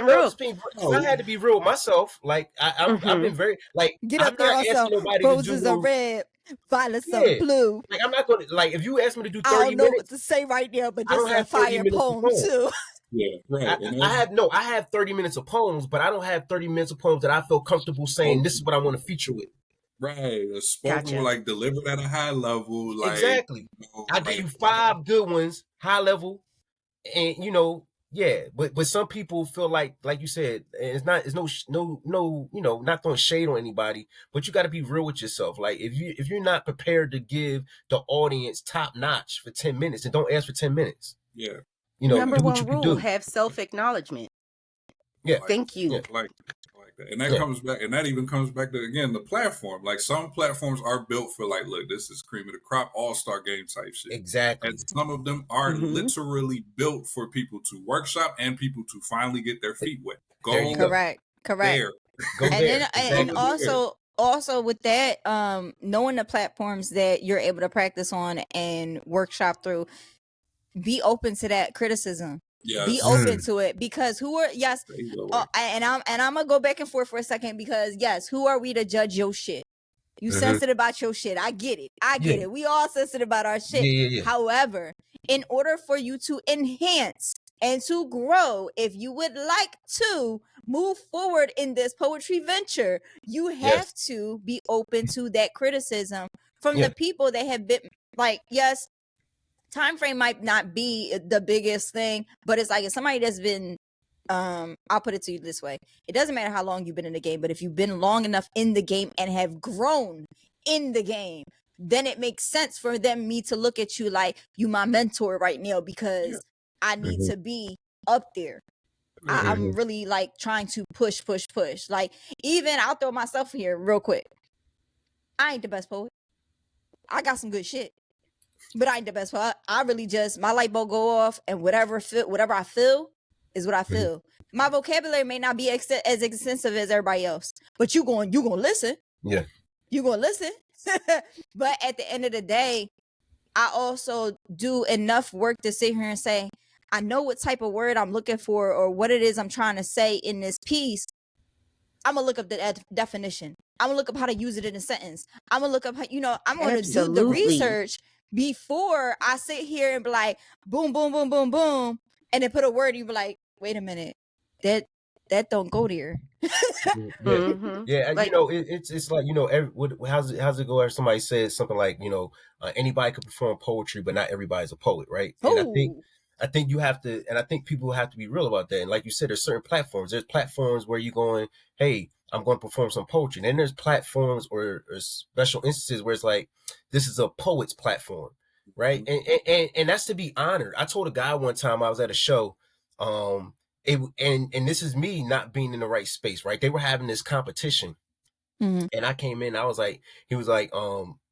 real. I had to be real with myself. Like I've been very, like, get up there also. Roses are red, violets are blue. Like, I'm not gonna, like, if you ask me to do 30 minutes, I don't know what to say right now, but this is a fire poem too. Yeah, right. I have 30 minutes of poems, but I don't have 30 minutes of poems that I feel comfortable saying this is what I want to feature with. Right, a spoken, like, delivered at a high level. Like, exactly. I give you 5 good ones, high level. And, you know, but some people feel like you said, it's no, you know, not throwing shade on anybody, but you got to be real with yourself. Like, if you're not prepared to give the audience top notch for 10 minutes, then don't ask for 10 minutes. Yeah. You know, number 1 rule, have self-acknowledgement. Yeah. Thank you. Yeah. Like that. And that comes back, and that even comes back to, again, the platform. Like, some platforms are built for, like, look, this is cream of the crop, all-star game type shit. Exactly. And some of them are literally built for people to workshop and people to finally get their feet wet. Correct. There. And then, and also with that, knowing the platforms that you're able to practice on and workshop through, be open to that criticism. Yes. Be open to it, because and I'm gonna go back and forth for a second, because who are we to judge your shit? You sensitive about your shit. I get it. We all sensitive about our shit. Yeah. However, in order for you to enhance and to grow, if you would like to move forward in this poetry venture, you have to be open to that criticism from the people that have been like, yes, time frame might not be the biggest thing, but it's like if somebody that's been I'll put it to you this way. It doesn't matter how long you've been in the game, but if you've been long enough in the game and have grown in the game, then it makes sense for me to look at you like you my mentor right now, because I need to be up there. I'm really like trying to push. Like, even I'll throw myself here real quick. I ain't the best poet. I got some good shit, but I ain't the best poet. I really just, my light bulb go off, and whatever I feel is what I feel. My vocabulary may not be as extensive as everybody else, but you gonna listen. Yeah, you gonna listen. But at the end of the day, I also do enough work to sit here and say, I know what type of word I'm looking for or what it is I'm trying to say in this piece. I'm gonna look up the definition. I'm gonna look up how to use it in a sentence. I'm gonna look up how, I'm gonna do the research before I sit here and be like, boom, boom, boom, boom, boom, and then put a word and you be like, wait a minute, that don't go there. Yeah, like, it's like, how's it go if somebody says something like, anybody could perform poetry, but not everybody's a poet, right? And I think you have to, and I think people have to be real about that. And like you said, there's certain platforms. There's platforms where you're going, hey, I'm going to perform some poetry. And then there's platforms or special instances where it's like, this is a poet's platform, right? And that's to be honored. I told a guy one time, I was at a show, and this is me not being in the right space, right? They were having this competition, and I came in. I was like, he was like,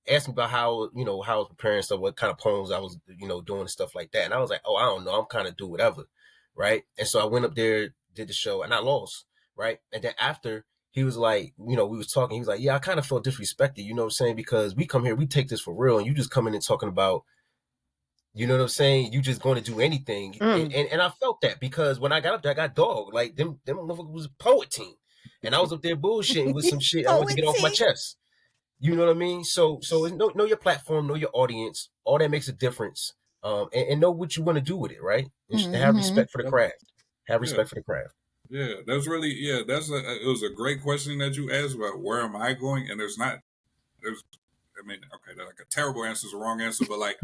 asked me about how I was preparing stuff, what kind of poems I was, doing and stuff like that. And I was like, oh, I don't know, I'm kind of do whatever, right? And so I went up there, did the show, and I lost, right? And then after, he was like, we was talking. He was like, yeah, I kind of felt disrespected, you know what I'm saying? Because we come here, we take this for real, and you just come in and talking about, you know what I'm saying? You just going to do anything. And I felt that because when I got up there, I got dogged. Like, them motherfuckers was a poet team. And I was up there bullshitting with some shit I wanted to get off my chest. You know what I mean? So know your platform, know your audience. All that makes a difference. And know what you want to do with it, right? And have respect for the craft. Have respect for the craft. Yeah, that's really, it was a great question that you asked about where am I going? And like a terrible answer is a wrong answer, but like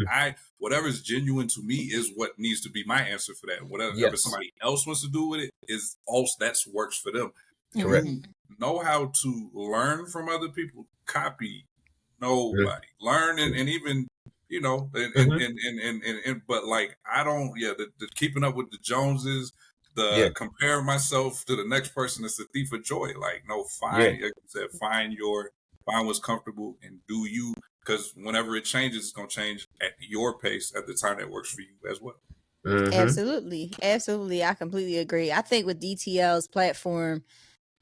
whatever's genuine to me is what needs to be my answer for that. Whatever somebody else wants to do with it is also, that's works for them. Correct. You know how to learn from other people, copy nobody. Learn and even, but like, I don't, the keeping up with the Joneses, compare myself to the next person is the thief of joy. Like, no, like you said, find what's comfortable and do you, because whenever it changes, it's going to change at your pace at the time that works for you as well. Absolutely. I completely agree. I think with DTL's platform,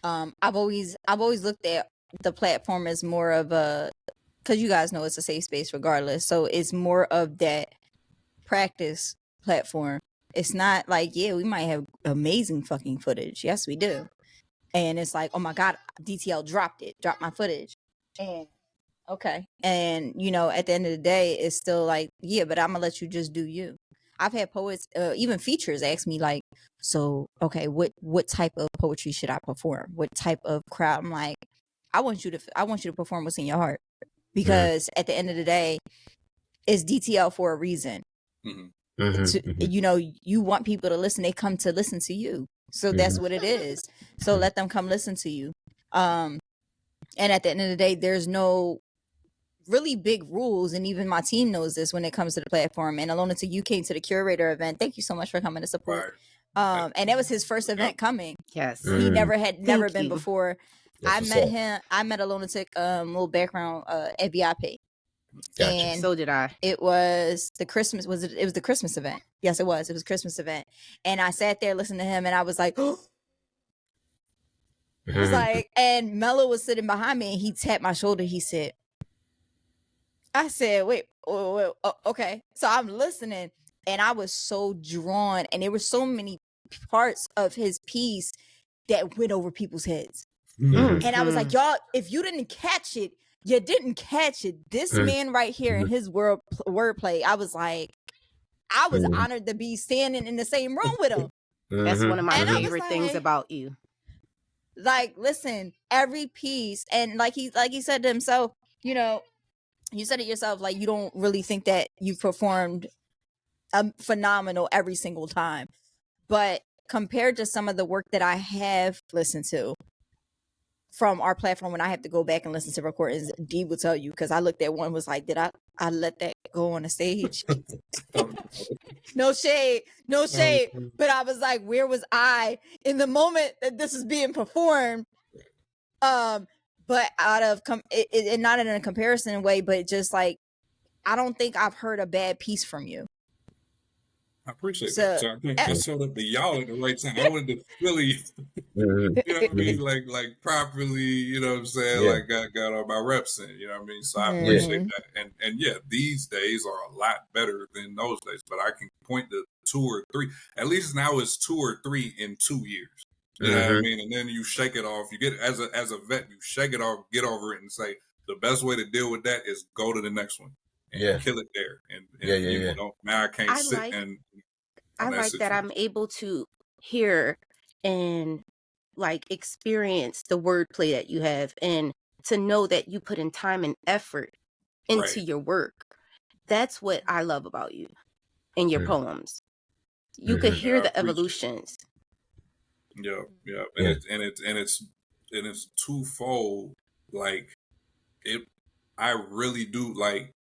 I've always looked at the platform as more of a, because you guys know it's a safe space regardless. So it's more of that practice platform. It's not like, we might have amazing fucking footage. Yes, we do. And it's like, oh my God, DTL dropped my footage. And okay. And, at the end of the day, it's still like, but I'm gonna let you just do you. I've had poets, even features, ask me like, so, okay, what type of poetry should I perform? What type of crowd? I'm like, I want you to perform what's in your heart, because at the end of the day, it's DTL for a reason. You want people to listen. They come to listen to you. So that's what it is. So let them come listen to you. And at the end of the day, there's no really big rules. And even my team knows this when it comes to the platform. And AloneatiQ came to the curator event. Thank you so much for coming to support. And that was his first event coming. Yes. He never been before. I met AloneatiQ, little background at VIP. Gotcha. And so did I. It was the Christmas. It was the Christmas event. Yes, it was. It was a Christmas event. And I sat there listening to him, and I was like, oh. It was like, and Mello was sitting behind me, and he tapped my shoulder. He said, I said, wait, okay. So I'm listening, and I was so drawn, and there were so many parts of his piece that went over people's heads. And I was like, y'all, if you didn't catch it, you didn't catch it. This man right here in his wordplay, I was like, I was honored to be standing in the same room with him. That's one of my favorite things about you. Like, listen, every piece, and like he said to himself, you know, you said it yourself, like, you don't really think that you performed phenomenal every single time. But compared to some of the work that I have listened to from our platform, when I have to go back and listen to recordings, Dee will tell you, because I looked at one, was like, did I let that go on the stage? No shade. But I was like, where was I in the moment that this is being performed? But out of it not in a comparison way, but just like, I don't think I've heard a bad piece from you. I appreciate that. So I think just showed up to y'all at the right time. I wanted to Philly, you know what I mean? Like properly, you know what I'm saying? Like got all my reps in, you know what I mean? So I appreciate that. And yeah, these days are a lot better than those days, but I can point to 2 or 3. At least now it's 2 or 3 in 2 years. You know what I mean? And then you shake it off. You get as a vet, you shake it off, get over it, and say the best way to deal with that is go to the next one. And kill it there. And you know, now I can't sit and I like that I'm able to hear and like experience the wordplay that you have, and to know that you put in time and effort into your work. That's what I love about you and your poems. You could hear the evolutions. Yeah. And it's twofold. Like I really do like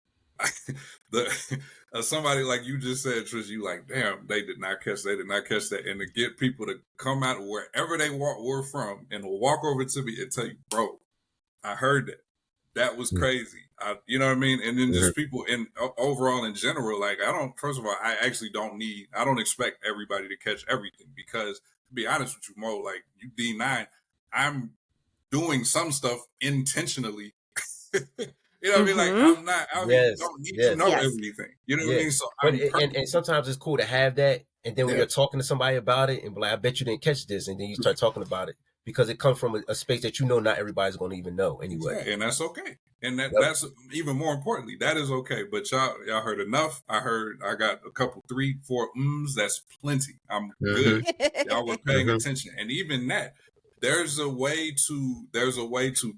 somebody like you just said, Trish, you like, damn, they did not catch that. And to get people to come out wherever they were from and walk over to me and tell you, bro, I heard that. That was crazy. You know what I mean? And then just people overall in general, like first of all, I don't expect everybody to catch everything, because to be honest with you, Mo, like you D9, I'm doing some stuff intentionally. You know what I mean? Like don't need to know everything. You know what I mean? So and sometimes it's cool to have that, and then when you're talking to somebody about it, and be like, I bet you didn't catch this, and then you start talking about it, because it comes from a space that you know not everybody's going to even know anyway. Yeah, and that's okay. And that's even more importantly, that is okay. But y'all heard enough. I got a couple, 3, 4 that's plenty. I'm good. Y'all were paying attention. And even that, there's a way to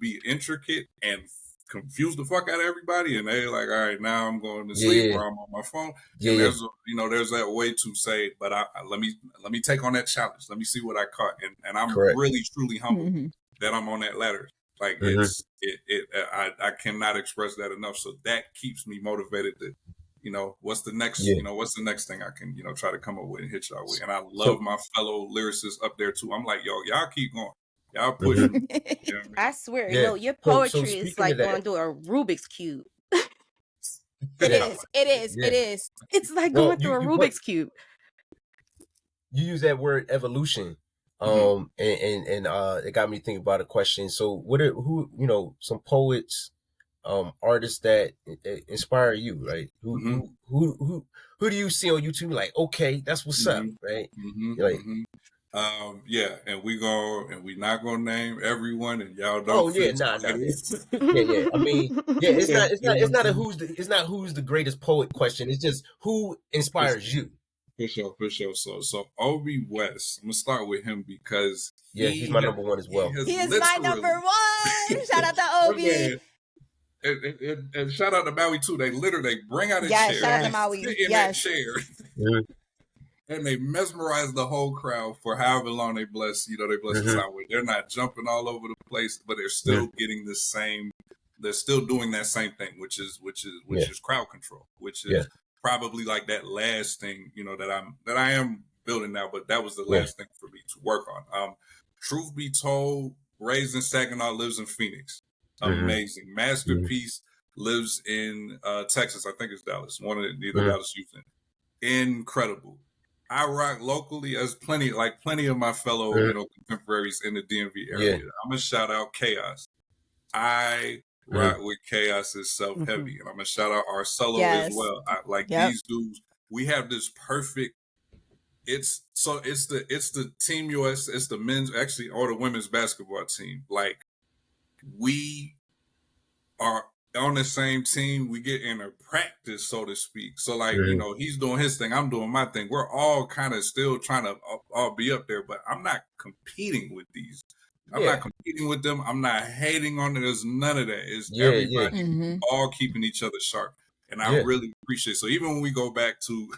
be intricate and confuse the fuck out of everybody, and they like, all right, now I'm going to sleep or I'm on my phone. And there's that way to say, but let me take on that challenge. Let me see what I caught, and I'm really truly humbled that I'm on that ladder. Like I cannot express that enough. So that keeps me motivated to, you know, what's the next thing I can, you know, try to come up with and hit y'all with. And I love my fellow lyricists up there too. I'm like, y'all keep going. Y'all push me. You know what I mean? I swear, no, your poetry is like going through a Rubik's Cube. It is. It's like going through a Rubik's Cube. You use that word evolution, and it got me thinking about a question. So, who some poets, artists that inspire you, right? Who do you see on YouTube? Like, okay, that's what's up, right? And we not gonna name everyone, and y'all don't. Oh yeah, nah. Yeah. I mean, it's not who's the greatest poet question. It's just who inspires you. For sure. So Obi West, I'm gonna start with him because he's my number one as well. He is my number one. Shout out to Obi. And shout out to Maui too. They bring out a chair. Shout out to Maui. That chair. And they mesmerize the whole crowd for however long they bless us out with. They're not jumping all over the place, but they're still getting the same. They're still doing that same thing, which is crowd control, which is probably like that last thing, you know, that I am building now. But that was the last thing for me to work on. Truth be told, raised in Saginaw, lives in Phoenix. Amazing masterpiece. Lives in Texas. I think it's Dallas. One of either Dallas, Houston. Incredible. I rock locally as plenty of my fellow contemporaries in the DMV area. I'm gonna shout out Chaos. I rock with Chaos itself heavy, and I'm gonna shout out Arcelo as well. I like these dudes. We have this perfect. It's the Team US. It's the men's or the women's basketball team. Like we are on the same team. We get in a practice, so to speak. So like, you know, he's doing his thing, I'm doing my thing. We're all kind of still trying to all be up there, but I'm not competing with these. I'm not competing with them. I'm not hating on it. There's none of that. It's everybody all keeping each other sharp. And I really appreciate it. So even when we go back to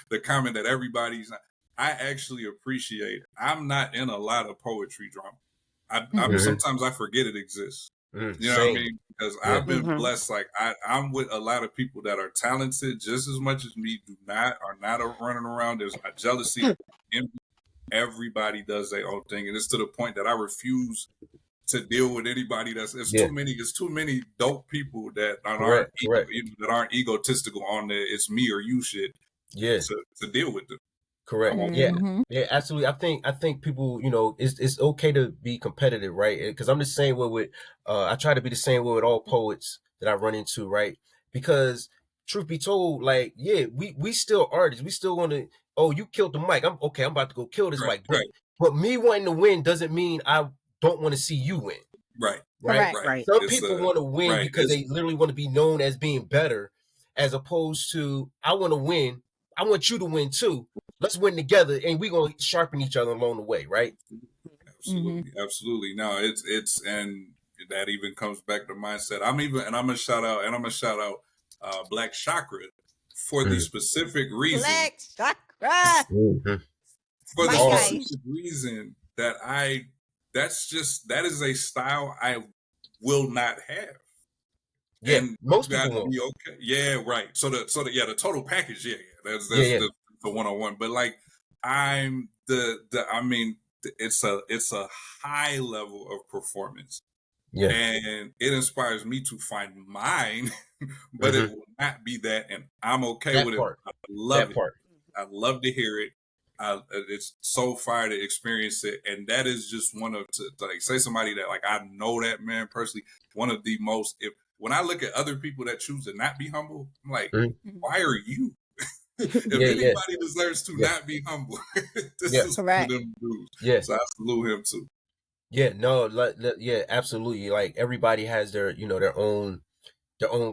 the comment that everybody's not, I actually appreciate it. I'm not in a lot of poetry drama. Sometimes I forget it exists. You know what I mean? Because I've been blessed. Like I'm with a lot of people that are talented just as much as me. Are not running around. There's not jealousy. Everybody does their own thing, and it's to the point that I refuse to deal with anybody it's too many dope people that aren't egotistical on the it's me or you shit. To deal with them. Correct. Yeah, absolutely. I think people, you know, it's okay to be competitive, right? Because I'm the same way with I try to be the same way with all poets that I run into, right? Because truth be told, like, we still artists. We still want to, you killed the mic. I'm about to go kill this mic. But me wanting to win doesn't mean I don't want to see you win. Right. Some people want to win because they literally want to be known as being better, as opposed to I want to win. I want you to win too. Let's win together, and we're gonna sharpen each other along the way, right? Absolutely. No, it's and that even comes back to mindset. I'm gonna shout out Black Chakra for the specific reason. Black Chakra. For the specific reason that that is a style I will not have. Yeah, and most people won't. Okay. Yeah, right. So the total package. That's the one-on-one. But like it's a high level of performance. Yeah. And it inspires me to find mine, but it will not be that, and I'm okay with it. I love it. I love to hear it. It's so fire to experience it, and that is just one of to like say somebody that like I know that man personally. One of the most. When I look at other people that choose to not be humble, I'm like, why are you? If anybody deserves to not be humble, this is correct. Them dudes. Yeah, so I salute him too. Yeah, no, yeah, absolutely. Like everybody has their, you know, their own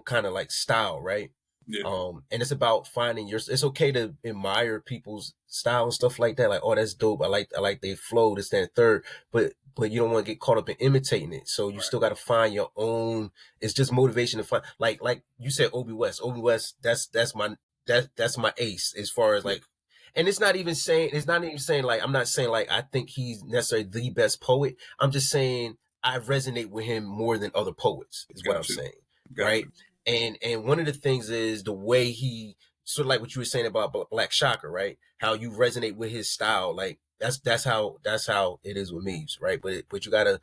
kind of like style, right? Yeah. And it's about finding it's okay to admire people's style and stuff like that. Like, oh, that's dope. I like their flow, this, that, and third. But you don't want to get caught up in imitating it. So you still got to find your own. It's just motivation to find. Like you said, Obi West. That's my ace as far as like. And it's not even saying like, I'm not saying like I think he's necessarily the best poet. I'm just saying I resonate with him more than other poets is what I'm saying. Right. And one of the things is the way he sort of like what you were saying about Black Chakra, right? How you resonate with his style. Like that's how it is with me. Right. But you gotta,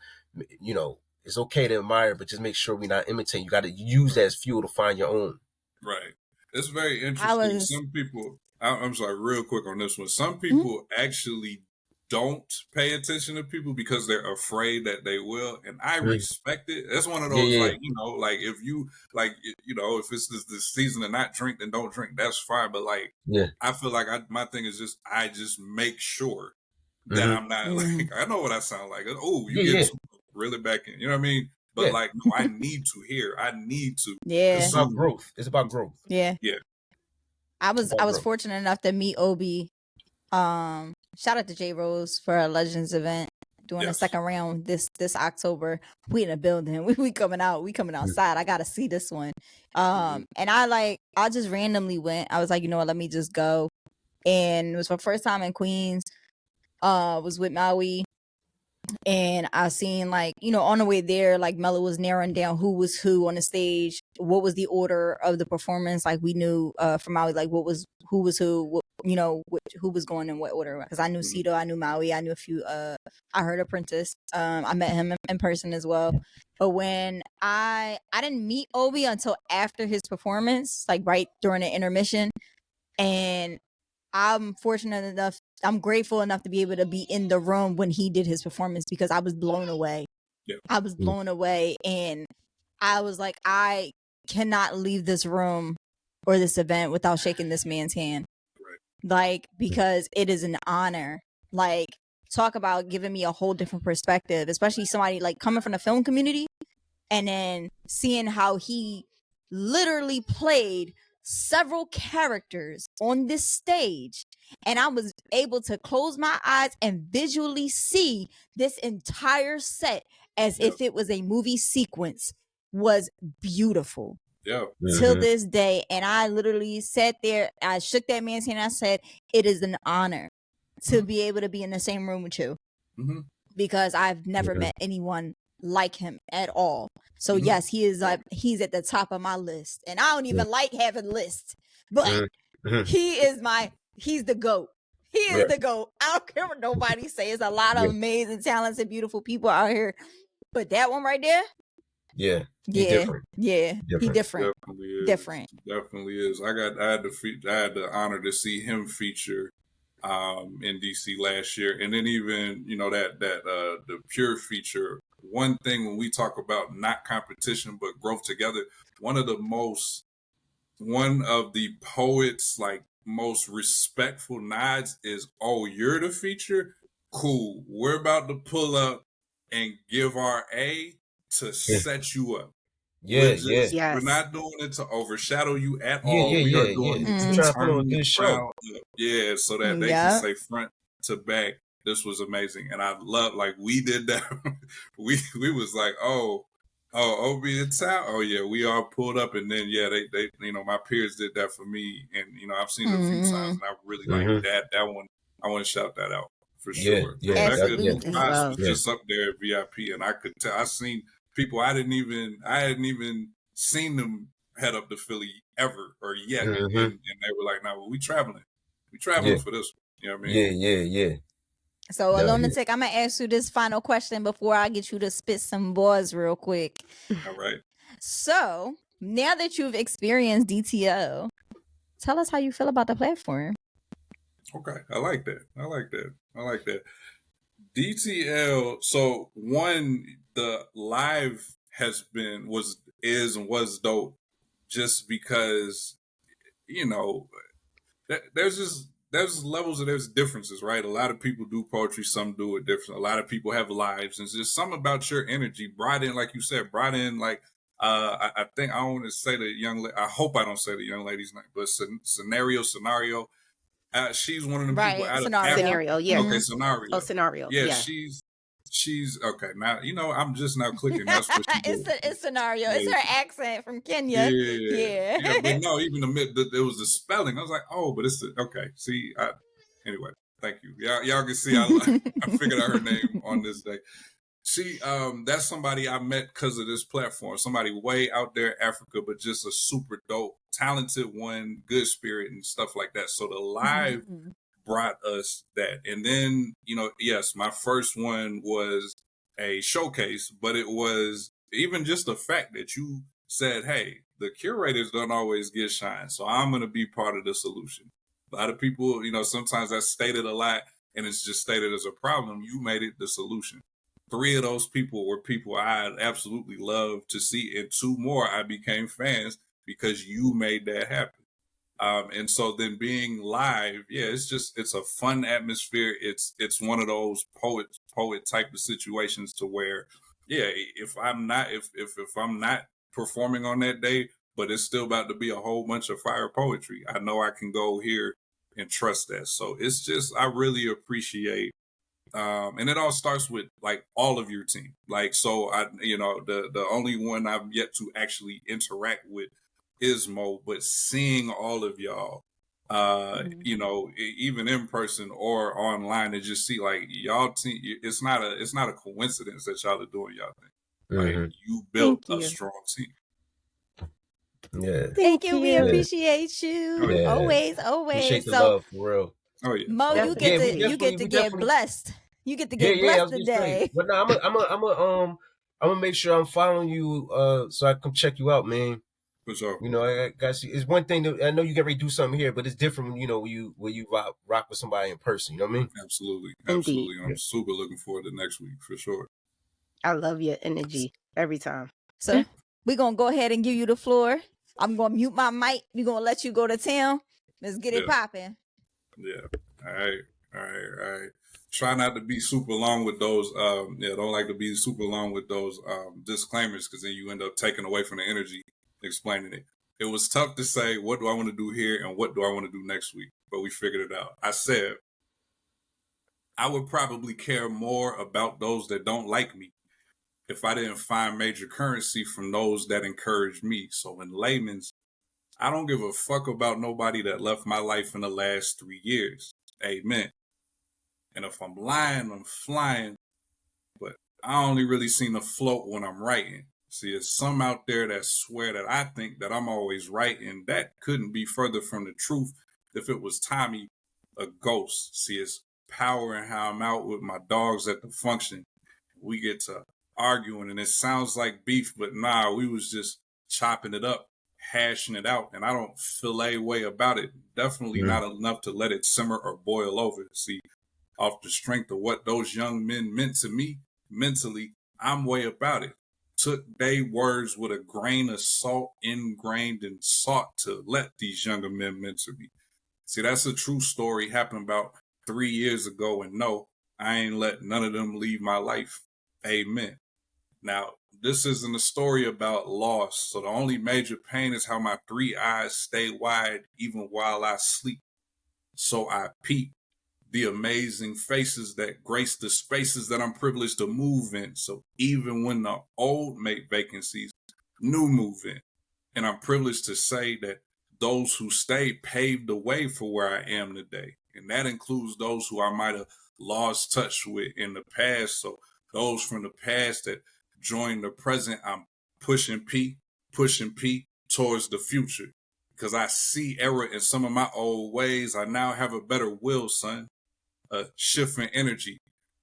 you know, it's okay to admire, but just make sure we're not imitating. You got to use that as fuel to find your own. Right. It's very interesting. Some people, I'm sorry, real quick on this one. Some people actually don't pay attention to people because they're afraid that they will. And I respect it. That's one of those, like, you know, like if you, like, you know, if it's the season to not drink, then don't drink. That's fine. But like, I feel like my thing is just, I just make sure that I'm not like, I know what I sound like. Oh, you get really back in, you know what I mean? But like, no, I need to hear. I need to. Yeah. It's about growth. It's about growth. Yeah. Yeah. I was fortunate enough to meet Obi. Shout out to J Rose for a Legends event doing the second round this October. We in the building. We coming out. We coming outside. I gotta see this one. And I just randomly went. I was like, you know what? Let me just go. And it was my first time in Queens. Was with Maui. And I seen, like, you know, on the way there, like Mello was narrowing down who was who on the stage, what was the order of the performance. Like we knew from Maui, like who was who, you know, who was going in what order. Because I knew Cito, I knew Maui, I knew a few. I heard Apprentice. I met him in person as well. But when I didn't meet Obi until after his performance, like right during the intermission, and I'm grateful enough to be able to be in the room when he did his performance because I was blown away. Yeah. I was blown away, and I was like, I cannot leave this room or this event without shaking this man's hand. Right. Like, because it is an honor. Like, talk about giving me a whole different perspective, especially somebody like coming from the film community and then seeing how he literally played several characters on this stage, and I was able to close my eyes and visually see this entire set as if it was a movie sequence. Was beautiful. Yeah. Till this day. And I literally sat there, I shook that man's hand, and I said, it is an honor to be able to be in the same room with you, because I've never met anyone like him at all. So yes, he is he's at the top of my list, and I don't even like having lists, but he's the GOAT. He is the GOAT. I don't care what nobody says. There's a lot of amazing, talented, beautiful people out here, but that one right there, he different. He different. Definitely is. I had the honor to see him feature in DC last year, and then even the Pure feature. One thing when we talk about not competition but growth together, one of the poets like most respectful nods is, "Oh, you're the feature? Cool. We're about to pull up and give our A to set you up. We're not doing it to overshadow you at all. We are doing it to turn the crowd up. Yeah, so that they can say front to back, this was amazing. And I love, like, we did that. we was like, oh, OB in town. Oh yeah, we all pulled up, and then they my peers did that for me, and I've seen it a few times, and I really like that one. I want to shout that out for sure. I was just up there at VIP, and I could tell. I seen people I hadn't even seen them head up to Philly ever or yet, and they were like, "Nah, well, we traveling for this." You know what I mean? Yeah. So, AloneatiQ, I'm gonna ask you this final question before I get you to spit some bars real quick. All right. So, now that you've experienced DTL, tell us how you feel about the platform. Okay, I like that. DTL. So the live was dope, just because there's levels and there's differences, right? A lot of people do poetry, some do it different. A lot of people have lives, and it's just something about your energy brought in, like you said, like I think I don't want to say the young. I hope I don't say the young lady's name, but scenario. She's one of the people out of Scenario. Yeah. Okay, Scenario. Oh, Scenario. Yeah, she's okay. Now I'm just now clicking. That's what she it's Scenario. It's her accent from Kenya. Yeah. But no, even it was the spelling. I was like, oh, but it's okay. See, anyway, thank you. Y'all can see I figured out her name on this day. She, that's somebody I met because of this platform. Somebody way out there, Africa, but just a super dope, talented one, good spirit and stuff like that. So the live brought us that. And then, yes, my first one was a showcase, but it was even just the fact that you said, hey, the curators don't always get shine, so I'm going to be part of the solution. A lot of people, sometimes that's stated a lot and it's just stated as a problem. You made it the solution. 3 of those people were people I absolutely loved to see, and 2 more I became fans because you made that happen. And so then being live, it's a fun atmosphere. It's one of those poet type of situations to where, if I'm not performing on that day, but it's still about to be a whole bunch of fire poetry, I know I can go here and trust that. So it's just, I really appreciate. And it all starts with like all of your team. Like, so the only one I've yet to actually interact with is Mo, but seeing all of y'all, even in person or online, and just see like y'all team, it's not a coincidence that y'all are doing y'all thing. Like, you built a strong team. Yeah. Thank you. We appreciate you. Yeah. Always. Appreciate the love, for real. Oh yeah. Mo, you get to get blessed. You get to get blessed today. But no, I'm gonna make sure I'm following you, so I can check you out, man. For sure. I got you. It's one thing that I know you get ready to do something here, but it's different when you rock with somebody in person. You know what I mean? Absolutely. Indeed. I'm super looking forward to next week for sure. I love your energy every time. So we're gonna go ahead and give you the floor. I'm gonna mute my mic. We're gonna let you go to town. Let's get it popping. Yeah. All right. Try not to be super long with those. Don't like to be super long with those disclaimers, because then you end up taking away from the energy explaining it. It was tough to say, what do I want to do here and what do I want to do next week? But we figured it out. I said, I would probably care more about those that don't like me if I didn't find major currency from those that encourage me. So in layman's, I don't give a fuck about nobody that left my life in the last 3 years. Amen. And if I'm lying, I'm flying. But I only really seem to float when I'm writing. See, there's some out there that swear that I think that I'm always right, and that couldn't be further from the truth if it was Tommy, a ghost. See, it's power in how I'm out with my dogs at the function. We get to arguing, and it sounds like beef, but nah, we was just chopping it up, hashing it out, and I don't feel a way about it. Definitely not enough to let it simmer or boil over. See, off the strength of what those young men meant to me mentally, I'm way about it. Took they words with a grain of salt ingrained and sought to let these younger men mentor me. See, that's a true story, happened about 3 years ago, and no, I ain't let none of them leave my life. Amen. Now, this isn't a story about loss, so the only major pain is how my 3 eyes stay wide even while I sleep. So I peep the amazing faces that grace the spaces that I'm privileged to move in. So even when the old make vacancies, new move in. And I'm privileged to say that those who stay paved the way for where I am today. And that includes those who I might have lost touch with in the past. So those from the past that join the present, I'm pushing P towards the future. Because I see error in some of my old ways. I now have a better will, son. A shift in energy,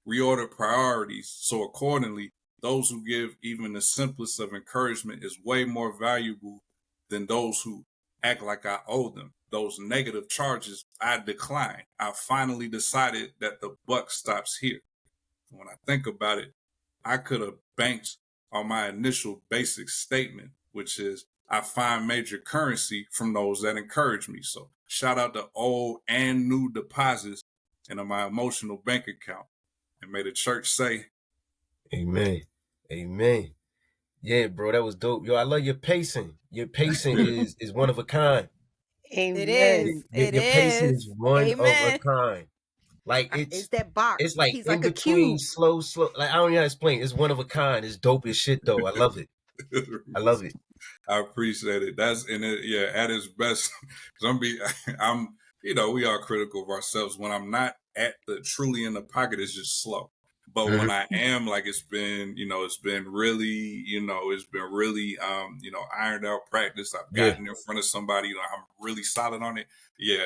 reorder priorities. So accordingly, those who give even the simplest of encouragement is way more valuable than those who act like I owe them. Those negative charges, I decline. I finally decided that the buck stops here. When I think about it, I could have banked on my initial basic statement, which is I find major currency from those that encourage me. So shout out to old and new deposits into my emotional bank account. And may the church say, Amen. Amen. Yeah, bro, that was dope. Yo, I love your pacing. Your pacing is one of a kind. Amen. It is. Your pacing is one of a kind. Like it's that box. It's like he's in like a between cube. slow. Like I don't know how to explain. It's one of a kind. It's dope as shit though. I love it. I love it. I appreciate it. That's in it. Yeah, at its best. I'm. You know, we are critical of ourselves. When I'm not at the truly in the pocket, it's just slow. But when I am, like, it's been really, ironed out practice. I've gotten in front of somebody, I'm really solid on it. Yeah,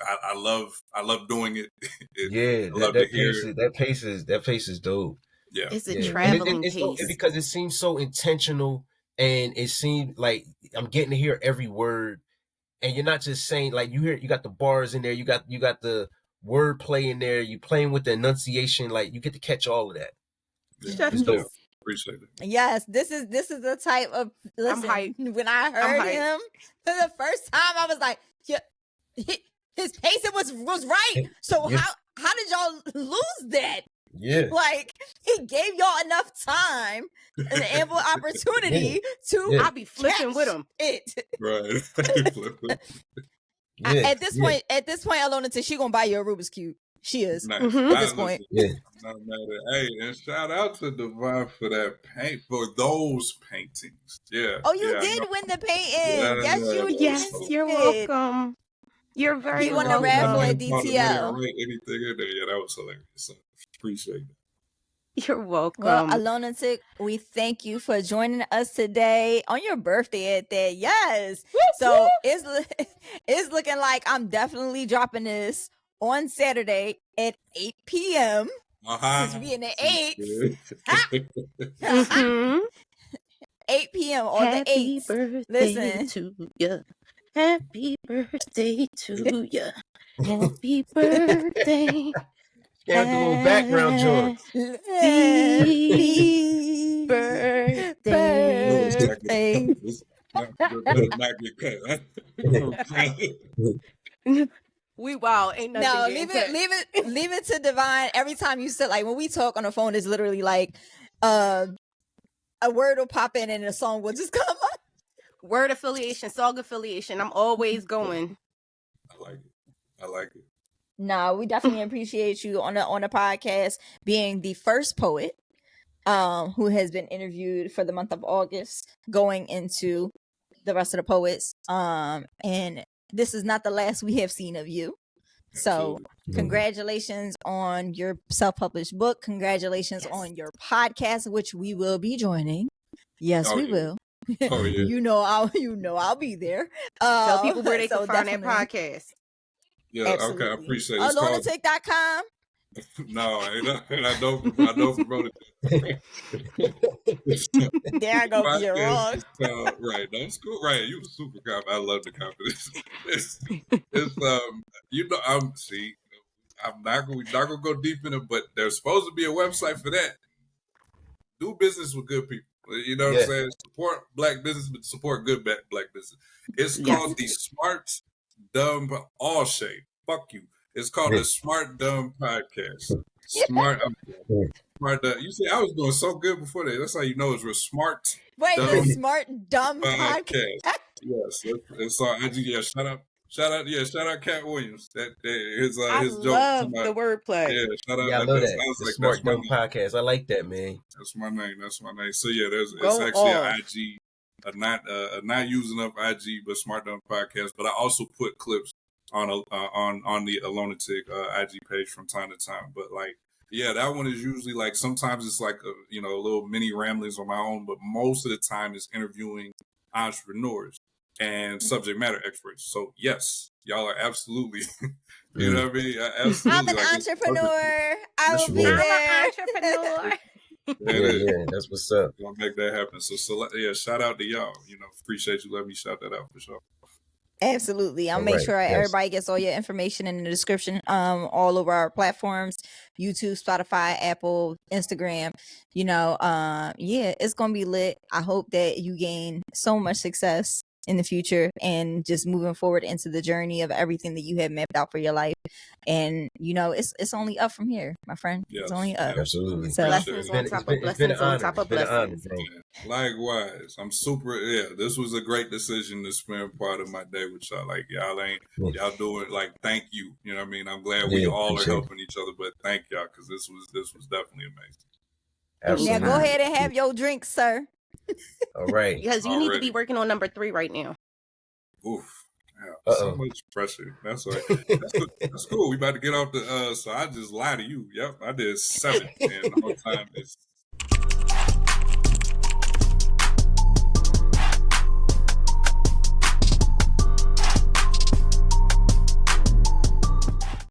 I love doing it. That pace is dope. Yeah. It's a traveling pace. Because it seems so intentional, and it seems like I'm getting to hear every word. And you're not just saying, like, you got the bars in there, you got the word play in there, you playing with the enunciation, like you get to catch all of that. Yeah. Appreciate it. Yes, this is the type of when I heard him for the first time, I was like, yeah, his pacing was right. So how did y'all lose that? Yeah. Like, he gave y'all enough time and ample opportunity to I'll be flipping with him. Right. At this point, AloneatiQ, she gonna buy you a Rubik's Cube. She is. Nice. At this point. Yeah. No matter. Hey, and shout out to Divine for that for those paintings. Yeah. Oh, you did win the painting. Yes, you're welcome. You're very welcome. You won the raffle at DTL. Anything in there. Yeah, that was hilarious. So, appreciate it. You're welcome. Well, AloneatiQ, we thank you for joining us today on your birthday at that. Yes. So it's looking like I'm definitely dropping this on Saturday at 8 p.m. Since we in the 8th. 8 p.m. on the 8th. Listen. To you. Happy birthday to you. Happy birthday. Yeah, the little background joint. Happy birthday. We wow, ain't nothing. No, leave it to Divine. Every time you sit, like when we talk on the phone, it's literally like a word will pop in and a song will just come up. Word affiliation, song affiliation. I'm always going. I like it. No, we definitely appreciate you on the podcast being the first poet who has been interviewed for the month of August, going into the rest of the poets. And this is not the last we have seen of you. So congratulations on your self-published book. Congratulations on your podcast, which we will be joining. Yes, we will. Oh, yeah. You know I'll be there. Tell people where they can find definitely. that podcast. Yeah, Absolutely. okay, I appreciate it. AloneatiQ.com. No, I don't promote it. There I go being wrong. Right, that's cool. Right, you super confident. I love the confidence. I'm not gonna go deep in it, but there's supposed to be a website for that. Do business with good people. You know what I'm saying? Support black business, but support good black business. It's called the SmartDumb All Shade. Fuck you. It's called the SmartDumb Podcast. Smart. You see, I was doing so good before that. That's how you know it's real smart. Wait, the SmartDumb Podcast. Yes, it's on IG. Yeah, shout out, Cat Williams. His I joke. love the wordplay. Yeah, shout out. Yeah, I love that. The SmartDumb Podcast. I like that, man. That's my name. So yeah, it's actually an IG. Not using up IG, but SmartDumb Podcast. But I also put clips on the AloneatiQ IG page from time to time. But like, yeah, that one is usually like sometimes it's like a little mini ramblings on my own, but most of the time it's interviewing entrepreneurs and subject matter experts. So yes, y'all are absolutely, you know what I mean? Absolutely. I'm an entrepreneur. I will be there. I'm an entrepreneur. Yeah, that's what's up. Gonna make that happen. So yeah, shout out to y'all. Appreciate you letting me shout that out for sure. Absolutely. I'll make sure everybody gets all your information in the description, all over our platforms, YouTube, Spotify, Apple, Instagram. It's gonna be lit. I hope that you gain so much success in the future and just moving forward into the journey of everything that you have mapped out for your life. And it's only up from here, my friend. Yes, it's only up. Absolutely. So blessings on top of blessings on top of blessings. Likewise, I'm super. Yeah, this was a great decision to spend part of my day with y'all. Like y'all doing like thank you. You know what I mean? I'm glad we all are helping each other, but thank y'all because this was definitely amazing. Absolutely. Now go ahead and have your drink, sir. All right. Because you need to be working on number 3 right now. Oof. Yeah, so much pressure. That's right. That's cool. We about to get off the so I just lied to you. Yep, I did 7 and the whole time it's